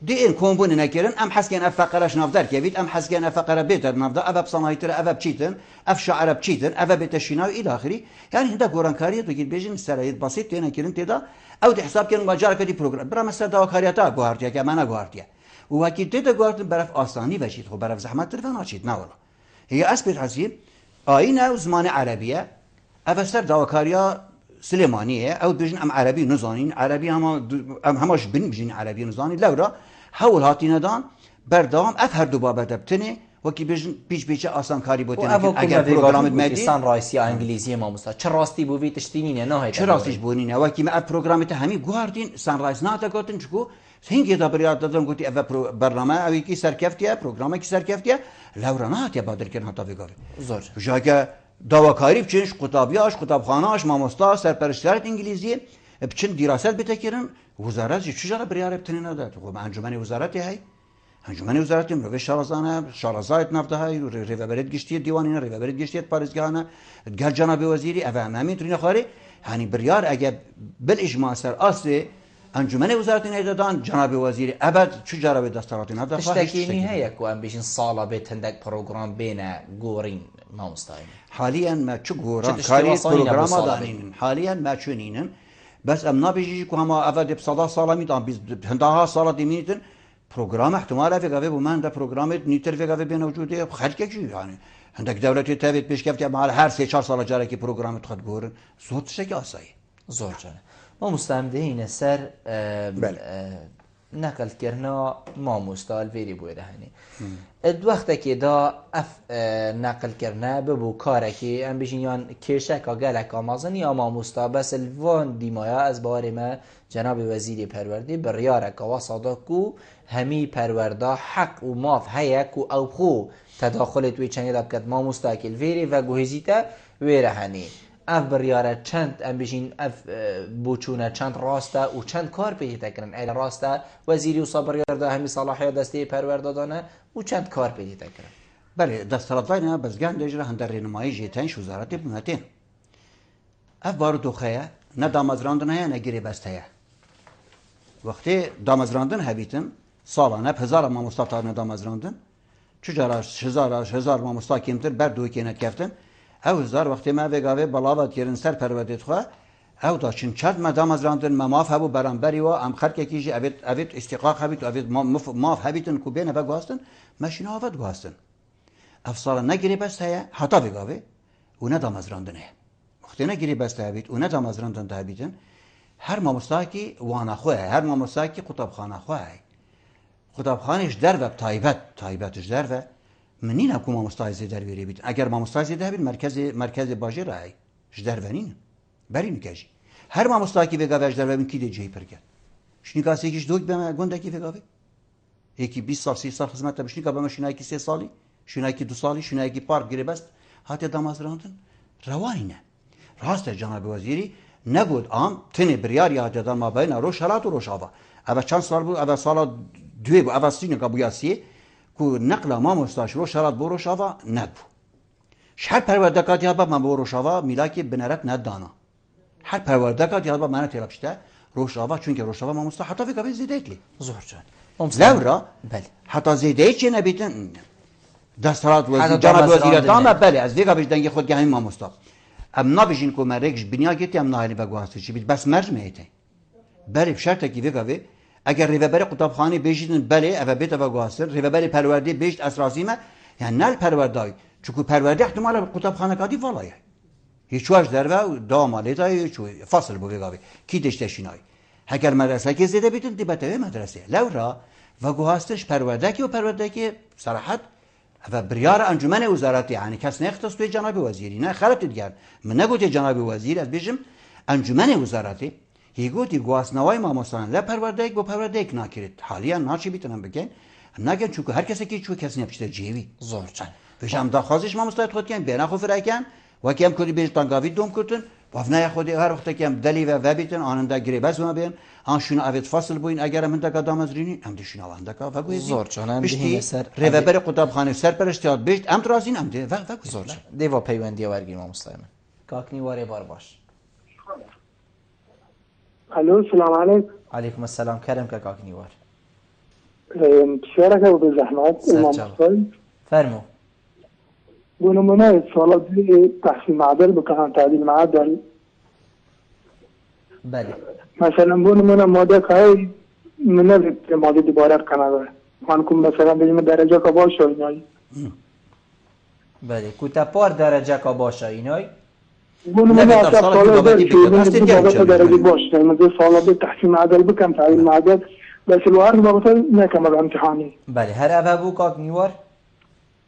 دی این کمبون نکردن ام حسکن اف فقرش نافدار کبید ام حسکن اف فقره بیتر نافدار اف صنایتر اف بچیتن اف شعر بچیتن اف بتشیناو الى اخره یعنی هنده گورانکاری تو گید بیشن سرایت بسیط تینا کردن تدا او دی حساب کردن ماجرا کدی پروگرام برام سر داوکاریتا گوهرتیا که من گوهرتیا و وقتی تدا گوهرتن برف آسانی بچید خب برف زحمت تلفن آچید نه والا هي اسبت حسیب آینه زمان عربیه افسر داوکاریا سلیمانیه او بیشن ام عربی نزانین عربی هماش بین عربی نزانین لورا حول هاتی ندان بردام اف هر دو بابت بتنه وکی بیشن پیچ آسان کاری بودن اگر پروگرام مدی سان رایسی انگلیسی ما مست چه راستی بو ویت شتینینه نه چه راستیش بونینه وکی ما پروگرامت همی گواردین سان رایز ناتا گوتن چکو هنگی دا بریاد دادن گوتی اف برنامه اوی کی سرکفتیه پروگرام کی سرکفتیه لورا ناتی بدل کردن تا بگاوی زور جاگه داواکاری بچنش قطابیاش قطابخانهاش ماموستا سرپرستارت انگلیزی بچن دراست بتکرن وزارت چجوری بریاره بتنین داد خب انجمن وزارتی هی انجمن وزارتی رو شارزانه شارزایت نفته های ریوبرت گشتی دیوانینه ریوبرت گشتی پاریزگانه گل جناب وزیری افهم همین ترین خاری یعنی بریار اگه بالاجماع سر اصل انجمن وزارتی ندادن جناب وزیری ابد چجوری به دستوراتی نداد تشتكيني هي كو ام بيشن صاله بتندك بروجرام بين غورين ما مستاين حاليا ما چو غوران كاري بروجرام دانين حاليا ما چونينن بس ام نابيجي كو هما افد بصدا سالا ميدان بيز هندها سالا ديميتن بروجرام احتمال في غابه ومن ده بروجرام نيتر في غابه بين وجوده خلق شي يعني عندك دولتي تابت پیش گفت مال هر 3-4 سال جاره که پروگرام تخد گورن زود شك آسایی زور جانه ما مستمدهين سر نقل کرنا ما مستال ویری بوده هنی اد وقت که دا اف نقل کرنا ببو کاره که ام بیشین یان کشک گلک آمازن یا ما مستا بس الوان دیمایا از باره ما جناب وزیر پرورده بریاره که واسادا کو همی پرورده حق و ماف هیا کو او خو تداخل توی چنی داب کد ما مستا کل ویری و گوهزیتا ویره هنی اف بریاره چند ام بیشین اف بوچونه چند راسته و چند کار پیدا کردن ای راسته وزیری و صبریار ده همی صلاحیت دسته پرورده دانه و چند کار پیدا کردن بله دستوراتای بزگان دیجره هندر رنمایی جیتنش وزارت بمتین اف بارو دوخه نه دامازراندن هیا نه گیری بسته وقتی دامازراندن هبیتن سالانه 1000 ماموستا تا دامازراندن چجوری 1000 ماموستا کمتر بر دو کینت کفتن او زار وقتی ما وگاوی بلاوت کردن سر پروردید خو او داشتن چند مدام از راندن ماف هبو برانبری و ام خرک کیجی اوید استقاق هبیت و اوید ماف هبیتن کو بینه بگواستن ماشین آفت گواستن افصال نگیری بس هیا حتا وگاوی و ندام از راندنه وقتی نگیری بس هبیت و ندام از راندن هبیتن هر مامۆستاکی وانە خۆیە هەر مامۆستاکی قوتابخانە خۆی قوتابخانێش دەربە تایبەتش دەربە من نینە کو مامۆستای زێ دەروێرێ بیت ئەگەر مامۆستای زێ دەبێت مرکزی باژێرایی ش دەربەنینە بەری نکەژی هەر مامۆستاکی بێگاڤش دەربە من کی دێجێی پرکرد شنیکاسێکیش دۆک بەمە گوندێکی بێگاوێ یەکی 20 سال 30 سال خزمەتە بشنیکە بەمە شینایکی 3 ساڵی شینایکی 2 ساڵی شینایکی پارک گرێ بەست هاتێ دامازراندن ڕەوانینە ڕاستە جەنابی وەزیری نەگوت ئام تنێ بریاری هاتێدان مابەینە ڕۆژهەڵات و ڕۆژاوا ئەvە چەند ساڵ بوو ئەvە ساڵە دوێ بوو ئەvە سینەکە بوویاسیە کو نەقلا مامۆستاش ڕۆژهەڵات بۆ ڕۆژاوا نەبوو هەر پەروەردەکات یا بە بۆ ڕۆژاوا میلاکی بنەرەت نەدانا هەر پەروەردەکات یا بە مانە تێرە پشتە ڕۆژاوا چونکە ڕۆژاوا مامۆستا حتا فێکەوێ زیدەیت لێ زۆر جان لەورا حتا زێدەیەک چێ نەبێتن دەسەڵات وەزیر جەناب وەزیرەتانە بەلێ ئەس vêga بیش dengê xwe gehîn mamosta em nabêjin ku me rêk ji biniya getî em nayênî veguhastî bît bes merc mehête belê şertekî vêga vê eger rêveberê qutabxanê bêjîtin belê ev bête veguhastin rêveberê perwerdê bêjt ez razî me yani nel perwerdayî çunku perwerdê ihtimale qutabxanekatî vala ye hiç waş derve dawama lêdayê fasl bû vêga vê kî deşteşînayî heger medresekê zêde bîtin dibete wê medreseyê lewra veguhastin ji perwerdekî û perwerdekî serahet بريار أنجمن وزارتي يعني كاس نختص توي جناب وزيري نه خلت ديار من نقول جناب وزير از بيجم أنجمن وزارتي يقول يقواس نواي ما مثلا لا پروردهيك بو پروردهيك ناكرت حاليا ناشي بيتنم بكن ناگن چونکه هر کسی که چو کسی نپشته جیوی زور چن فشام دا خازش ما مستعد خود کن بینا خو فرایکن و کم کردی بیش تانگاوی دوم کردن و افنای خودی هر وقت کم دلی و بیتن آننده گری بس ما بین آن شون اوت فاصل بوین اگر من دکا دامز رینی هم دیشون آوانده کا و گویی زور چن هم دیگه سر رهبر قطبخانه سر پرستیاد بیشت ام ترازین ام دی و زور چن دیوا پیوندی ورگیر ما مستعد کاکنی واره بار باش الو سلام علیکم علیکم السلام کرم که کاکنی وار بسیاره که به زحمت امام فرمو بونمونه سوالات تحصیل معدل بکنن تعدیل معدل بله مثلا بونمونه ماده که من ماده دوباره کنه من کم مثلا بگیم درجه که باشه اینایی بله کتپار درجه که باشه اینایی بونمونه اصلا سوالات درجه باشه مثلا سوالات تحصیل معدل بکن تعدیل معدل بس الوارد بابطه نکمل امتحانی بله هر اوه بو کاک نیوار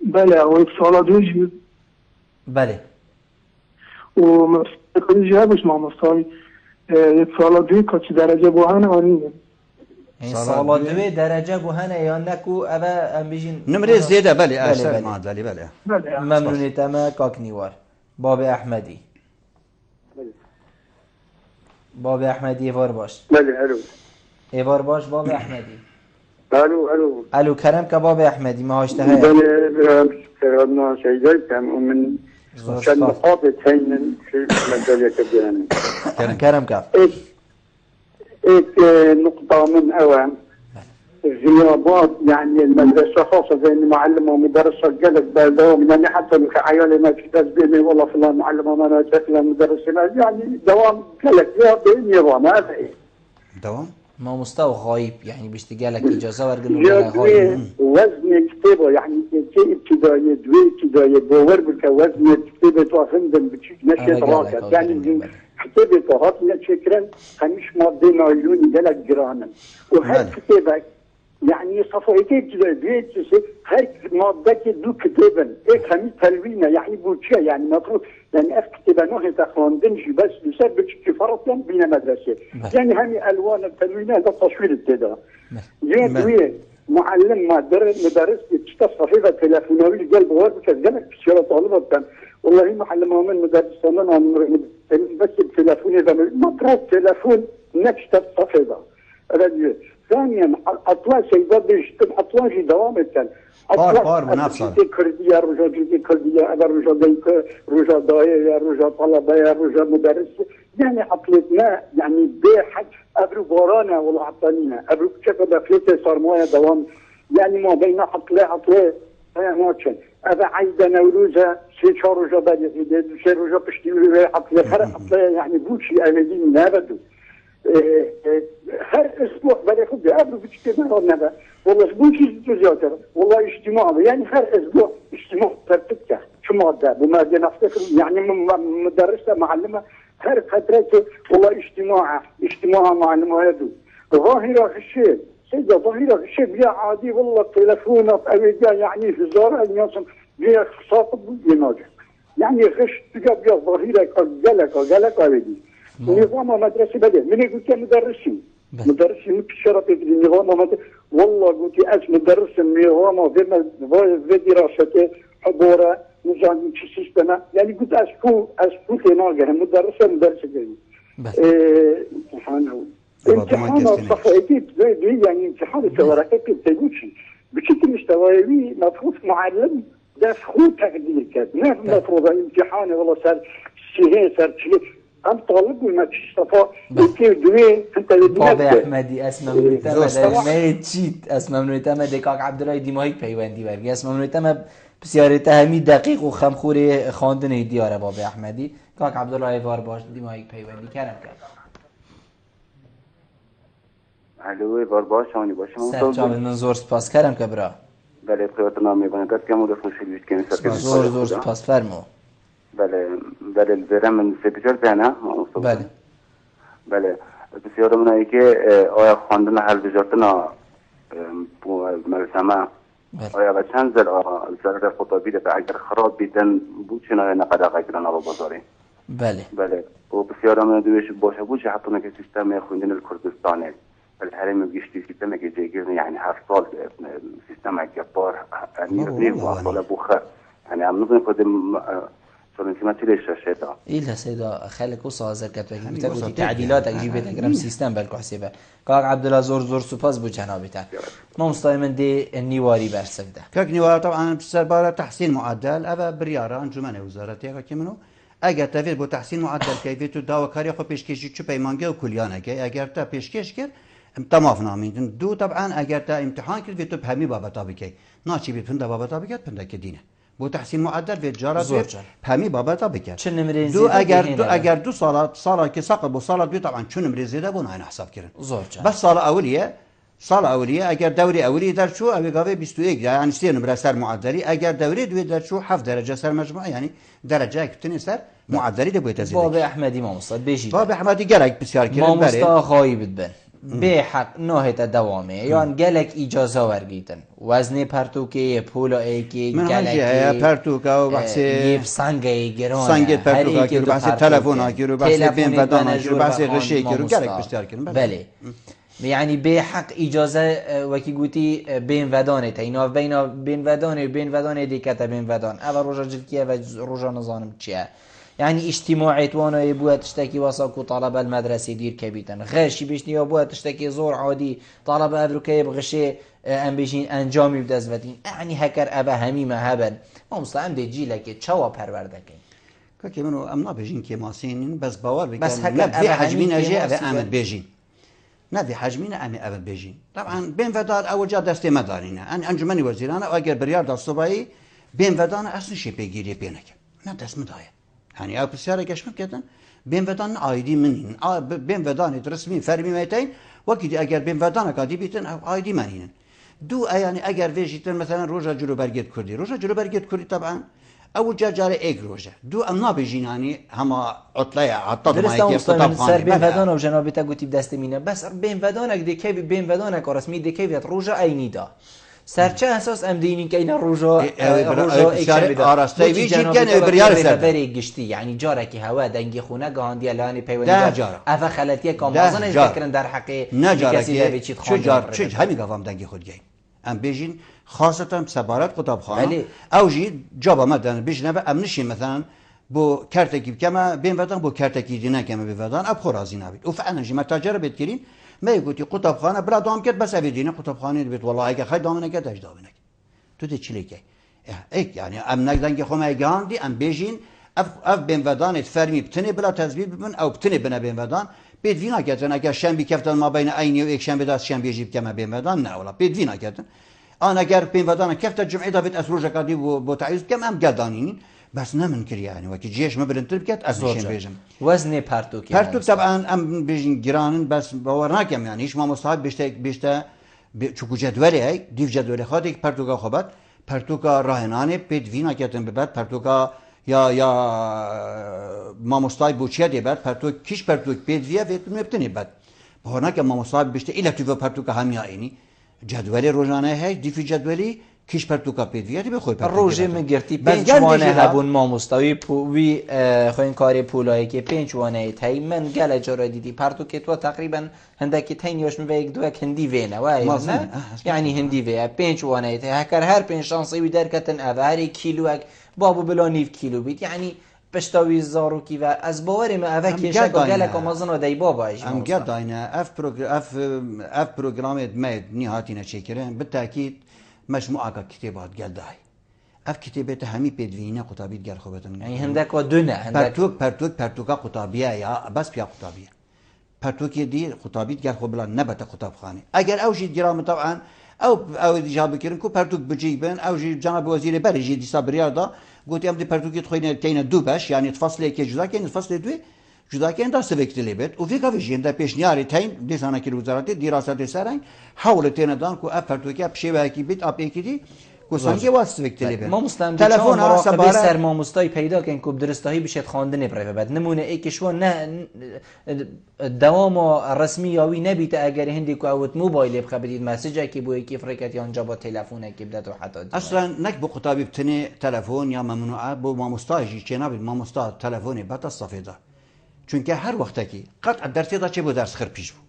بله و یک سال دوش بله و مستقلی جوابش ما مستقلی یک سال دوی که درجه بوهنه آنیم این سال دوی درجه بوهنه یا نکو اوه ام بیشین نمره زیده بله اشتر معدلی بله ممنونیتم کاک نیوار باب احمدی باب احمدی ایوار باش بله الو ایوار باش باب احمدی الو الو کرم که باب احمدی ما هاشته های بله سرادنا شیدای کم من چند مقابل تین مدلیه که کرم که ایک نقطة من أوان غيابات يعني المدرسة خاصة زي المعلم ومدرسة قلت دوام يعني حتى عيالي ما في تسبيني والله فلان معلم وما أنا شكله مدرس يعني دوام قلت يا بين نظام هذا إيه دوام ما مستوى غايب يعني بيشتغلك إجازة ورقله غايب وزن كتابه يعني شيء ابتدائي دوي ابتدائي بور بك وزن كتابه توافندن بتشيك نشيط راكت يعني كتابه توهات شكرا خميش مادة مليون دلك جرانا وهل كتابك يعني صفحتين ابتدائي دوي هر مادة دو كتابا ايه خميس تلوينة يعني بوتشا يعني مفروض يعني اف كتابه نوع تخواندنجي بس بسبب كفارة بين مدرسة يعني همي الوان التلوينة هذا تصوير ابتداء دوي معلم مدرس صحيفة تلفونوي قلب غير كذلك بسيارة طالبة كان والله معلم من مدرس أنا بس التلفون إذا ما ترى تلفون نكشت صحيفة ثانيا أطلع سيدات بيجتم أطلع جي دوام كان بار منافسة كردية رجال جدي كردية أبا رجال دايك رجال داية رجال طلبة رجال مدرس يعني عطلتنا يعني بحج أبرو بارانا ولا عطانينا أبرو كيف دفلته صار مويا دوام يعني ما بين عطلة هيا ماتشن أبا عيدا نوروزا سيشار رجال بدي سير رجال بشتي عطلة خرق عطلة يعني بوشي أمدين نابدو هر اسبوع بدي خد أبرو بشتي نابا والله بوشي زيادة والله اجتماع يعني هر اسبوع اجتماع ترتبته شو مادة بما نفتكر يعني مدرسة معلمة هر فترة والله اجتماع مع المعادو ظاهرة الشيء سيدة ظاهرة الشيء بيا عادي والله تلفونات أبدا يعني هزار الناس بيا خصاصة بيناجح يعني غش بيا ظاهرة قالك أبدي نظام مدرسة بدأ من يقول كمدرسين مدرسين بشرط في النظام والله قلت أس مدرس النظام في دراسته حضوره نظام سيستم يعني قلت أسكو تناجح مدرس جديد امتحان الصفحة يعني امتحان الورقات بتجوشي بشكل مستوى مفروض معلم ده فخو تقدير كده ما مفروض امتحان والله صار شيء ام طالب ما تشتفى كيف دوين انت بابا احمدي اسمه منوتما ما تشيت اسمه منوتما دکاک عبدالله دیماهی پیوندی ورگی اسمه منوتما بسیار تهمی دقیق و خمخوری خواندن دیاره بابا احمدی کاک عبدالله وار باش دیماهی پیوندی کردم علوی وار باش آنی باشم سرچاو من زور سپاس کردم که برا بله قیمت نامی بانه دست کم و دفوشی بیش کنی زور سپاس فرمو بله الزرم من ستجار بینه بله بسیار من هایی که آیا خواندن حل بجارتنا مرسمه آیا و چند زر خطابی ده اگر خراب بیدن بود چنای نقد آقای گران آقا بازاری بله و بسیار من دویش باشه بود چه حتی نکه سیستم خوندن الکردستانه الحرم بيشتي سيستمك جيجيرني يعني هفصل سيستمك جبار يعني وصل بوخر يعني عم نظن قدم صار انت ما تليش شاشته إلا سيدا خلك وصازر كتبك بتقولي تعديلات أجيبت أجرام سيستم بالكو حسابه كاك عبد الله زور سپاس بو جنابته ما مستعمل دي النواري برسك ده كاك نوار طبعا بسربارة تحسين معدل أبا بريارة أنجمن وزارتي كمنو اگر تفید با تحسین معدل کیفیت و داوکاری خو پیشکشی چه پیمانگه و کلیانه که اگر تا پیشکش کرد تماف ناميدن دو طبعا اگر تا امتحان کرد تو بهمی بابتا بکی ناچی بی پنده بابتا بکد پنده که دینه بو تحسین معدل به جارا بهمی بابتا بکد دو اگر دو سال که سقط بو سال دو طبعا چون نمره زیاده بو نه حساب کردن بس سال اولیه اگر دوره اولیه در شو اوی گاوه 21 یعنی 3 نمره سر معدلی اگر دوره دو در شو 7 درجه سر مجموعه یعنی درجه کتنی سر معدلی ده بوده زیاده باب احمدی ما مصاد بيجي باب احمدی گلک بسیار کردن ما مستا خواهی بد به حق نهت دوامه یان گلک اجازه ورگیتن وزن پرتوکه پولا ایکی گلک پرتوکه و بحث سنگ گرانه سنگ پرتوکه که بحث تلفن که رو بحث بین بدن که رو بحث غشه که رو گلک بسیار کردن بله یعنی به حق اجازه وکی گویی بین ودانه تا اینا بین ودانه دیکت بین ودان اول روزا جلکیه و روزا نظانم چیه يعني اجتماعات وانا يبوها تشتكي وساكو طلبة المدرسة دير كبيتا غاشي بيش يبوها تشتكي زور عادي طلبة أفريقيا بغشي ام بيجين انجامي بدزفتين يعني هكر أبا هميمة هبن ما مستعم دي جي لكي تشاوا پروردكي كاكي منو امنا بيجين كي ماسينين بس باور بكن نبي حجمين اجي أبا امد بيجين نبي حجمين امي أبا بيجين طبعا بين فدار اول جا دستي مدارينا انجمني وزيرانا واجر بريار دا الصباحي بين فدانا اصلا شي بيجيري بينك نه دست مدايه يعني أو بسيارة كشمل كذا بين بدان آيدي منين بين بدان رسمي فرمي ميتين وكيد أجر بين بدان قادي بيتن أو آيدي منين دو يعني أجر فيجيتن مثلا روجا جلو برجت كردي روجا جلو برجت كردي طبعا أول جاري إيج روجا دو أمنا بيجين يعني هما عطلة عطاد ما يكيف طبعا بين بدان وجنابي تقولي بدست مينه بس بين بدانك دي كيف بين بدانك رسمي دي كيف روجا أي نيدا سرچه اساس ام دینین که اینا روزا ایکشن آراسته ویجی کنه بریار سر بری گشتی یعنی جاره که هوا دنگی خونه گاندی لانی پیوندی اف خلطیه کامازن فکرن در حق کسی به چیت خواند چه همین گفتم دنگی خود گی ام بیجین خاصتا سفارت کتابخانه او جی جواب مدن بیجنه به امنشی مثلا بو کرتکی کما بین ودان بو کرتکی دینه کما به ودان اب خرازی نبید و فعلا جی متاجر بيت كرين ما يقولي كتابخانه بلا دوام كت بس افيدينا كتابخانه بيت والله اگه خي دوام نكت اج دوام نك تو دي چليكي اك يعني ام نقدن خما گاندي ام بيجين اف بين ودان فرمي بتني بلا تزبيب من او بتني بنا بين ودان بيت فينا كتن اگه شنبه كفتن ما بين عيني و يكشنبه داس شنبه يجيب كما بين ودان نه ولا بيت فينا كتن انا اگر بين ودان كفت الجمعيه دافيد اسروجا قدي بو تعيز كم ام قدانين بس نمنكر يعني وكي جيش ما برنتر بكت أزوجين بيجم وزن بارتوك طبعا أم بيجن جيران بس باورناكم يعني إيش ما مصاحب بيشتا چوكو جدولي هاي ديف جدولي خاطر بارتوكا خبط بارتوكا راهنانه بيت فينا كتن ببعد بارتوكا یا مامۆستای بۆچیە دێبات پەرتۆ کیش پەرتۆک پێت ویە بێتمێ بتنێ بەت بەهۆناکە مامۆستا بشتە ئیلەکتیڤە پەرتوکە هەمیایینی جدولی روزانه هی دیفی جدولی کیش پرتوکا پیدویی به خود روزی میگرتی 5 وانه هبون ماموستاوی پوی خوین کاری پولایی که 5 وانه تای من گله جرا دیدی پرتوکت و تقریبا هندکی تینیوش می یک دو هندی وینه وای نه یعنی هندی وی 5 وانه تای هکر هر 5 شانسی وی درکتن اواری کیلو بابو بلا 9 کیلو بیت یعنی پشتاوی زاروکی و از باور ما اوه کیشه گله کامازن و دی بابایش ام گرداینه اف پروگرام مد نهاتینه چیکرن بالتاکید مجموعه کتابات گلدای اف کتابات همی پیدوینه قطابیت گر خوبتن یعنی هندک و دونه پرتوکا قطابیه یا بس پیا قطابیه پرتوکی دی قطابیت گر خوب بلان نبته قطابخانه اگر اوجی گرام طبعا او دیجا بکرن کو پرتوک بجیبن اوجی جناب وزیر برجی دی صبریار دا قلت يا بدي برتوكي تخوينا كاينه دو باش يعني تفصلي كي جدا كاين تفصلي دوي جدا كاين دا سبكت ليبت وفي كافي جندا بيشنياري تايم دي سنه كي وزارات دراسات سراي حاولت انا دانكو ابرتوكي بشي كي بيت ابيكي کو سانگی واسطه ليبت ما مسلم تلفن مراقبه سر ما مستای پیدا کن کوب درستایی بشه خواندن برای بعد نمونه ای که شو نه دوام رسمی یاوی نبیت اگر هندی کو اوت موبایل بخبرید مسیج کی بو کی فرکت یا انجا با تلفن کی بدت حتی اصلا نک بو خطابی بتنی تلفن یا ممنوعه بو ما مستاجی جناب ما مستا تلفن بات الصفيده چونکه هر وقت کی قطع درس دا چه بو درس خر پیش بو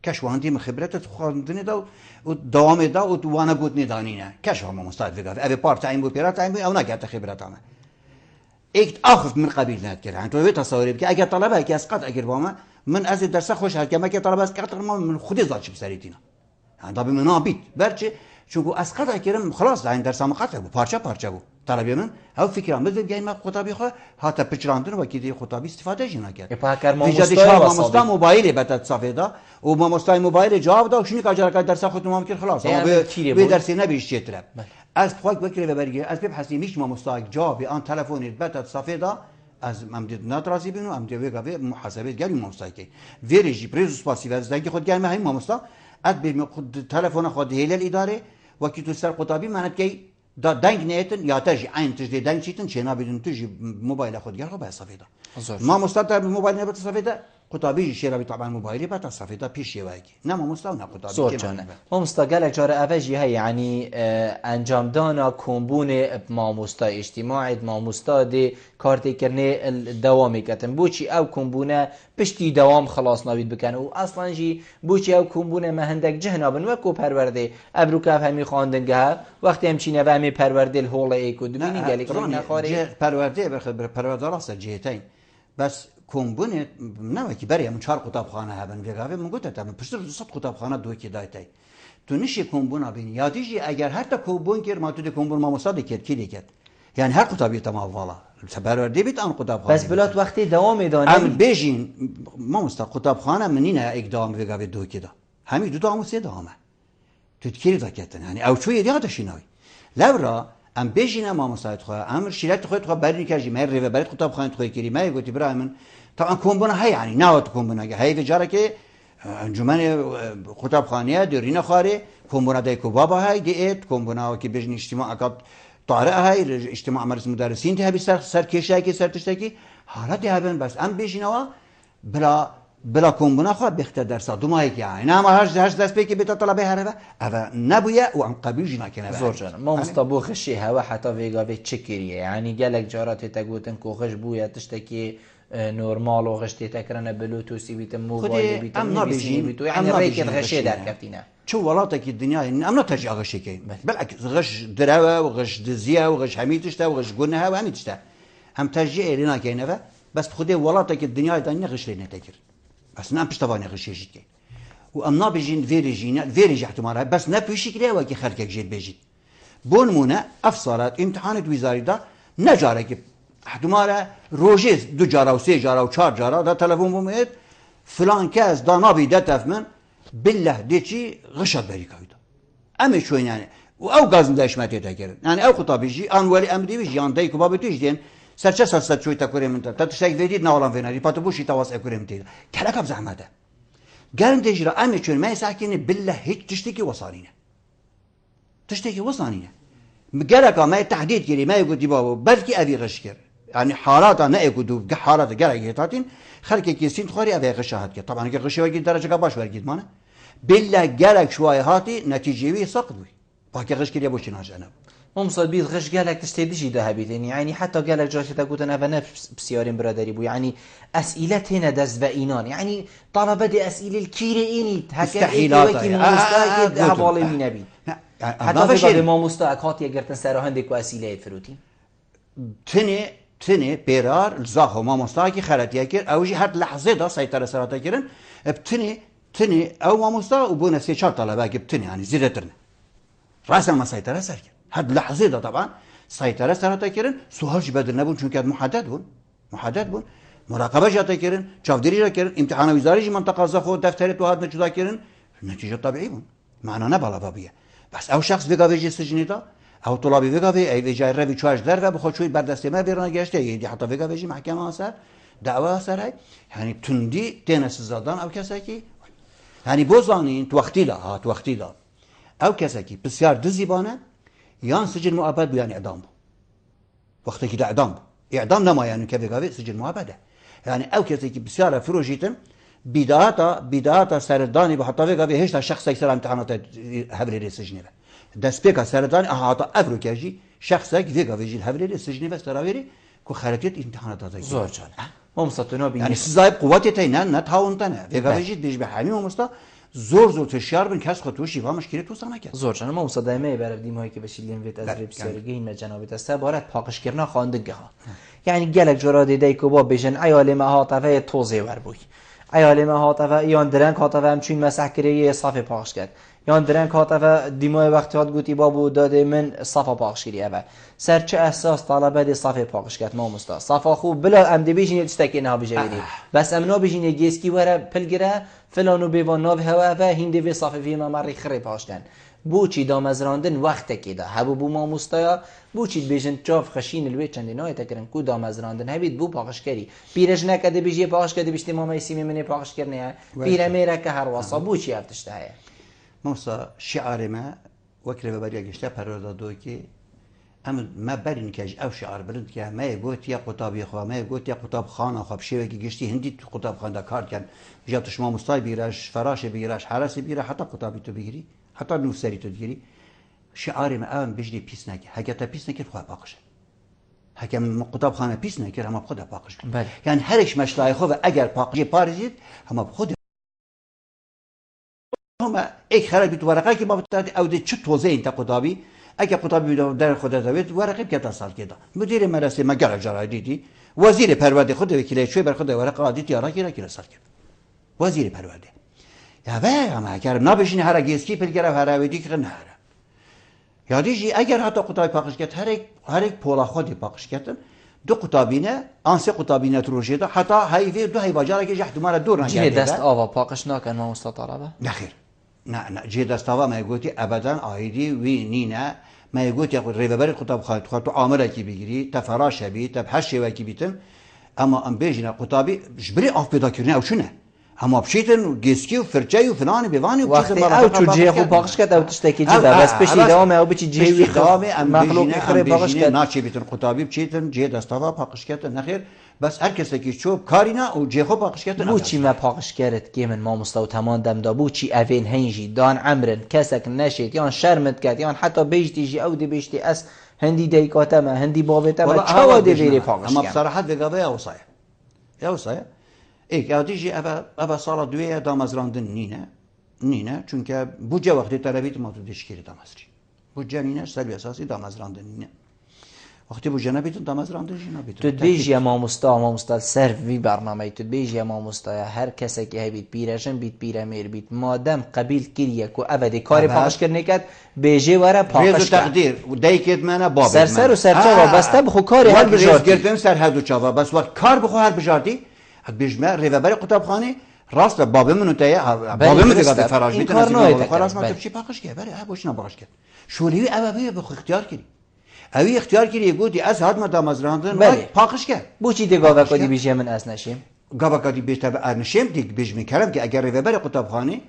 کشواندی مخبرت خواندنی دا و دوام دا و وانا گوتنی دانینه کشوا ما مستعد بگه اوی پارت این بو پیرات این بو او نگه خبرت همه ایک آخف من قبیل نهد کرد تو به تصوری که اگر طلبه که اسقط اگر وامه من از درس خوش هر که که طلبه اسقط من خودی زاچ بسریتینا يعني طبعا من نابيت برشة شو اسقط اكرم خلاص ده درس ما قطع بارشة بو طلبي من او فكره مثل جاي ما خطابي خو حتى بچراندن وكيدي خطابي استفاده جنا کرد ماموستا موبایل بتات صفيدا و ماموستا موبایل جواب دا شنو كاجر درس خود ممكن خلاص به درس نبيش يترب از خواك بكري ببرگي از بحثي مش ماموستا جواب ان تلفون بتات صفيدا از ممدد نادرازی بینو ام دیوی گاوی محاسبه گلی ماموستا کی ویریجی پریزوس پاسیو از دنگ خود گرمه همین ماموستا اد بیم خود تلفن خود هیل الاداره وقتی تو سر قطابی معنات کی دا دنگ نیتن یا تجی عین تجی دنگ چیتن چنا بدون تجی موبایل خود گرمه به صفیدا ماموستا در موبایل نبت صفیدا قطابی شیرابی طبعا موبایلی بات صفیدا پیش یواگی نه ماموستا نه قطابی سوچانه ماموستا گله چاره اوجی های یعنی انجام دانا کمبون ماموستا اجتماعی ماموستا دی کارتی کرنه دوامی کتن بوچی او کمبونه پشتی دوام خلاص نوید بکنه و اصلا جی بوچی او کمبونه مهندک جهنابن وکو پرورده ابرو که همی خواندنگه وقتی همچینه و همی پرورده الهوله ایکو دبینی گلی که نخواری پرورده پرورده راست جهتین بس کمبونه نه کی برای من 4 قطابخانه هبن وگاوی من گفت تمام پشت 200 قطابخانه دو کی دایتای تو نشی کمبونه بین یادیجی اگر هر تا کمبون کر ما تو کمبون ما مصاد کرد کی دیگه یعنی هر قطابی تمام والا پرورده بیت ان قطابخانه بس بلات وقتی دوام دانه ام بیجین ما مست قطابخانه منینه اقدام وگاوی دو کی دا همین دو دامو سه دامه تو کی دکتن یعنی او چوی دیگه داشینای لورا ام بیجین ما مستعد خو ام شیرت خو تو برین کجی مر ری برات قطابخانه خو کری ما گفت ابراهیم طبعا کمبونه های یعنی نه تو کمبونه های وجاره که انجمن قطابخانه درینه خاره کمبونه دای کو بابا های دیت کمبونه که بیجین اجتماع اکاد طارئ های اجتماع مرز مدرسین ته بی سر کشه کی سر تشتکی حالت هبن بس ام بیجینوا بلا کمبونه خو بخت درس دومای کی یعنی ما هر دست به کی به طلبه هره و نبویا و ام قبیل جنا کنه زور جان ما مستبو خشی هوا حتی ویگا به چکریه یعنی گلک جارات تگوتن کو خش بویا تشتکی نورمال و غشتی تکرانه بلوتوسی بیت موبایل بیت نبیشی بیت یعنی ریک غشی در کفتینه شو ولاته کی الدنيا ام نتج غشی کی بالعكس غش دراوه و غش دزیه و غش همیتشته و غش گونه و همیتشته هم ترجیع لینا کینه بس خودی ولاته کی الدنيا دنیا غش لینه تکر بس نام پشتوانه غشی کی و ام نابجین ویریج احتمالا بس نپیشی کلی و کی خلق جید بجید بونمونه افصالات امتحانات وزاری دا نجاره کی احتمالا روجز 2 جاره و 3 جاره و 4 جاره دا تلفن بومید فلان کس دا نابی دتف من بالله دیچی غشت بری کایدا اما شو یعنی و او گازن داشمتی تکرد یعنی او خطابیجی آن ولی امری بیش یاندای کو بابت دیدن سرچه ساست شوی تکریم تا تشک ویدید نالان فناری پاتو بوشی تواس اکریم تید کلا کب زحمته گرن دیجرا اما چون ما ساکنه بالله هیچ تشتکی وصارینه گلک ما تهدید کردی ما یکو دیبا بلکی اوی غش کرد يعني حالات أنا أقول حالات جرى جهتاتين خلك كيسين تخاري أبي غشاهات كده طبعا كغش واجد درجة كباش واجد مانه بالله جرى شوية هاتي نتيجة سقطوي باقي غش كده بوشين هاش أنا ممصد بيت غش جالك تشتديش ذهبيت يعني حتى جالك جالس تقول أنا بنفس بسيارين برادري بو يعني أسئلة هنا دز بإينان يعني طلبة دي أسئلة الكيريني مستحيلات هبالي من نبي حتى في ما مستعد هاتي أجرتن سر هندك وأسئلة فروتين تنه برار الزاخو ما مستاكي خلاتيا كير او جي هاد لحظه دا سيطره سراتا كيرن تنه او ما مستا وبونا سي شرط طلبه بتنه يعني زيدترنا راسا ما سيطره سر هاد لحظه دا طبعا سيطره سراتا كيرن سوالش بدل نبون چون كاد محدد بون مراقبه جاتا كيرن چاوديري را كيرن امتحان وزاري منطقه زاخو دفتر تو هاد نجدا كيرن نتيجه طبيعي بون معنا نبالا بابيه بس او شخص بيغا ويجي سجني دا او طلابی وگاوی ای ویجای روی چوارش در و بخواد شوی بردست ما بیرون گشته یه حتی وگاویجی محکمه آسر دعوا سرای یعنی تندی دینس زدان او کسی کی یعنی بوزانین توقتی دا او کسی کی بسیار دزیبانه یان سجن مؤبد بیان اعدام وقتی که اعدام نما یعنی که وگاوی سجن مؤبده یعنی او کسی کی بسیار فروشیتن بداتا سردانی به حتی وگاوی هیچ شخصی سر امتحانات حبلی سجنی دست پیکا سردانی احاطه افرو کجی شخصی که ویگا ویجی حبلی سجنی و سراویری که خرجت امتحانات داده زور جان ممستنا بینی یعنی سزای قوتی تینا نتاونتنه ویگا ویجی دیج به حمی ممستا زور تشیار بین کس خودشی و مشکلی تو سنا کرد زور جان ممستا دائما بردیم هایی که بشیلیم ویت از بسیارگی این جنابت است بارد پاکش کردن خواندگی ها یعنی گلک جراده دی که با بجن ایال مهاتفه توزیع ور بوی ایال مهاتفه یان درنگ هاتفه همچین مسحکری صافی پاکش کرد یان درنگ هاتفه دیمای وقتی هات گویی بابو داده من صافا پاکش کردی اوه سر چه احساس طلبه دی صافی پاکش کرد ما مستا صافا خوب بلا ام دی بیشین تستکی نه بیشتری بس ام نا بیشین گیسکی وره پلگره فلانو بیوان ناو هوا و هندی و صافی فی ما مری خری پاشتن بوچی دامزراندن وقت کی دا هبو بو ما مستا بوچی بیشن چاف خشین الوی چندی نای تکرن کو دامزراندن هبید بو پاکش کردی پیرش نکده بیشی پاکش کردی بیشتی ما میسی منی پاکش کرنه پیره میره که هر واسا بوچی افتشته های موسا شعار ما وكره ببريا قشتا پروردا دوكي ما برين كاج او شعار بلند كا ما يقوت يا قطاب خو ما يقوت يا قطاب خانه خو بشي قشتي هندي قطاب خانه كار كان جاتش ما مستاي بيراش فراش بيراش حرس بيرا حتى قطابي تو بيجري حتى نوسري تو تجري شعار ما ام بجدي بيسنك حاجه بيسنك خو باقش حكم قطاب خانه بيسنك هم بخدا باقش يعني هرش مشلاي خو اگر باقي بارزيد هم بخدا هم ایک خرابی تو ورقه که ما بتاعت او ده چه توزیع انت قطابی اگه قطابی در خود داوید ورقه که سال کده مدیر مدرسه ما گرگ جرای دیدی وزیر پرورده خود وکیل شوی بر خود ورقه عادی یارا کی سال کرد وزیر پرورده یا و ما اگر نباشین هر گیسکی پلگره هر ودی که نه یادیجی اگر حتی قطابی پاکش کرد هر یک پولا خودی پاکش کردن دو قطابینه آنسه قطابینه تروجه دا حتی هایفی دو هی باجاره که احتمال دور نگه دست آوا پاکش نکن ما مستطربه نخیر نه جه دستاوا ما يقولي ابدا آیدی وی نینه ما يقولي ریوبر قطاب خواهد تو عامله کی بگیری تفراش بی تبحش و کی بیتم اما ام بیجنا قطابی جبری اف پیدا کردن او شنه اما بشیتن گسکی و فرچای و فلان بیوانی و چیز مرا او چو جه خو پاکش کرد او تشتکی جه بس بشی دوام او بچی جه وی دوام مخلوق خره پاکش کرد ناچی بیتن قطابی بشیتن جه دستاوا پاکش کرد نخیر بس هر کسی که چوب کارینا و جه خو پاکش کرد بوچی ما پاکش کرد که من ما مستو تمام دم دا بوچی اوین هنجی دان عمرن کسک نشید یان شرمت کرد یان حتی بیشتی جی او دی بیشتی اس هندی دیکاته ما هندی بابته ما چوا دی بیری پاکش اما بصراحت بگاوه اوصایه اوصایه ایک یادیجی ابا سال دویه دامزراندن نینه چونکه بوجه وقتی طلبیت ما تو دشکیری دامزری بوجه نینه سلبی اساسی دامزراندن نینه وقتی بوجه نبیتون دامزراندن نبیتون تو بیجی ما مستا سر وی برنامه تو بیجی ما مستا هر کسی که هبید بیرشن بیت بیرمیر بیت مادم قبیل کریه کو ابدی کاری پاکش کرد نکرد بیجی وره پاکش کرد تقدیر و دیکت منه باب سر و سرچا بسته بخو کاری هر بجارتی گرفتن سر هر دو چاوا بس وقت کار بخو هر بجارتی بیجمه ریوبر قطابخانه راست باب منو تایه باب منو دیگه فراج میتونه خلاص ما چی پاکش کرد بله باش نباش کرد شولی اوی بخو اختیار کردی اوی اختیار کردی گفتی از حد ما دامزراندن پاکش کرد بوچی دیگه وقتی بیجی من از نشیم گاوا کدی بیشتر از نشیم دیگه بیج میکردم که اگر ریوبر قطابخانه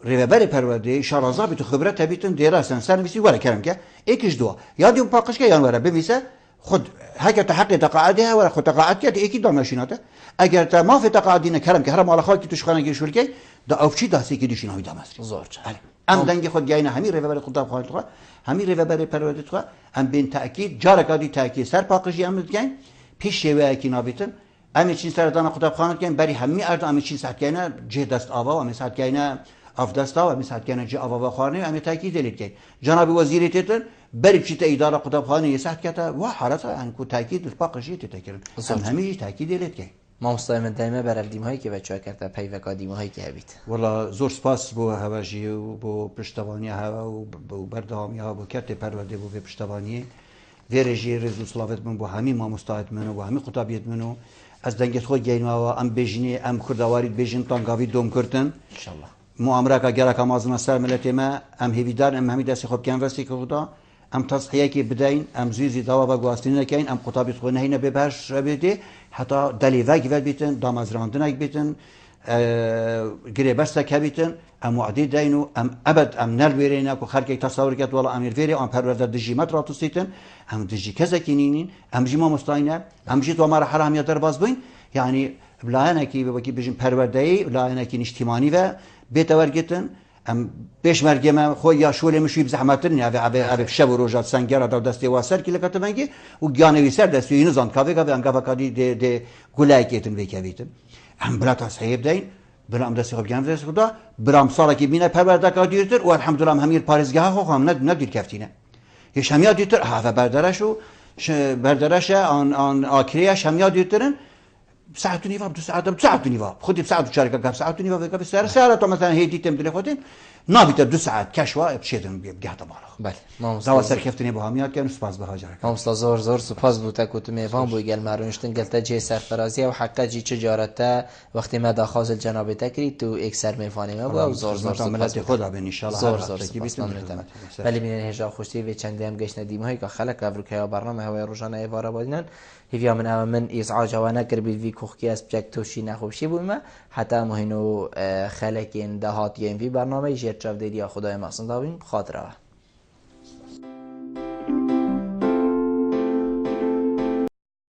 ریوبر پرورده شارازا بیت خبرت بیتن دیراستن سرویسی ولا کردم که یکیش دو یادی اون پاکش که یان وره بمیسه خود هک تحقق تقاعدها ولا خود تقاعد کرد یکی دو ماشیناته اگر تا ما في تقاعدين كلام که هر مال خاکی توش خانه گیر شول کی دا اوچی داستی که دیشین همی دامستری زور ام دنگ خود گاینه همین ریوبر خطاب خواهد تو همین ریوبر پرورده تو ام بین تاکید جارکادی تاکید سر پاکشی ام میگن پیش شوه کی نابیتن ام چین سردان خطاب خواهد کن بری همین ارد ام چین ساعت گاینه جه دست آوا و ام ساعت گاینه افدستا و ام ساعت گاینه جه آوا خانه ام تاکید دلیل کی جناب وزیر تیتن بری چیت اداره خطاب خانه ساعت کتا و حالت ان کو تاکید پاکشی تکرن ام همین تاکید دلیل کی ما مستعمل دائما برالدیم هایی که بچه‌ها کرده پیوکا دیم هایی که هبید. والله زور سپاس بو هواجی و بو پشتوانی هوا و بو بردهامی ها بو کرت پرورده بو به پشتوانی ویرجی رزو سلاوت من بو همین ما مستعد منو بو همین خطابیت منو از دنگت خود گینوا ام بجنی ام کردواری بجن تانگاوی دوم کردن. ان شاء الله. مؤامره که گرک امازن سر ملت ما ام هیدار ام همین دست خوب کن رسی کردن. ام تصحیه کی بدین ام زیزی دوا و گواستین نکین ام خطابیت خود نهینه ببرش بده حتی دلیوگ ول بیتن دامازراندنگ بیتن گری بسته که بیتن ام وعدی دینو ام ابد ام نل ویرینا کو خرکی تصور کرد ولی امیر ویری ام پرورده دجیمت را توسیتن ام دجی کذا کینین ام جیما مستعینه ام جیت و ما رح هم یادر باز بین یعنی بلاهنه کی بکی بجیم پرورده ای بلاهنه کی اجتماعی و بیتورگتن ام پیش مرگم خو یا شوله مشوی بزحمتن یا به شب و روزات سنگر داو دستی واسر کی لکت منگی و گیانوی سر دستی اینو زان کاوه کاوه انگا کادی د گلایکتن وکویتن ام بلا تصحیب دین بلا ام دستی خوب گیان دست خدا برام سالا کی بینه پرورده کادیرتر و الحمدلله همیر پاریزگاه خو هم ندیر کفتینه یه همیا دیتر ها و بردرش آن آکریش همیا دیترن ساعت و نیواب دو ساعت و نیواب خودی ساعت و چهار کم ساعت و نیواب کم سر تو مثلا هیچی تم دل خودین نابیت دو ساعت کشوا بشیدن بیاد بالا بله ما دوا سرکفتنی با همیات که سپاس به هاجر ما زور سپاس بوده که میفهم بو گل مرونشتن گلتا جه سرفرازی و حقا جی تجارت وقتی ما داخل جناب تکری تو یک سر میفهمه ما زور سپاس خدا به ان شاء الله زور ولی من هجا خوشی و چند هم گشت ندیم هایی که خلق افریقا برنامه هوای روزانه ایوارا بودن هیویا من ازعاج و نکر بی وی کوخکی از بجک توشی نخوشی بودم حتی ما هنو خلق این دهات یم وی برنامه جرچاف دیدی خدای مقصد داریم خاطره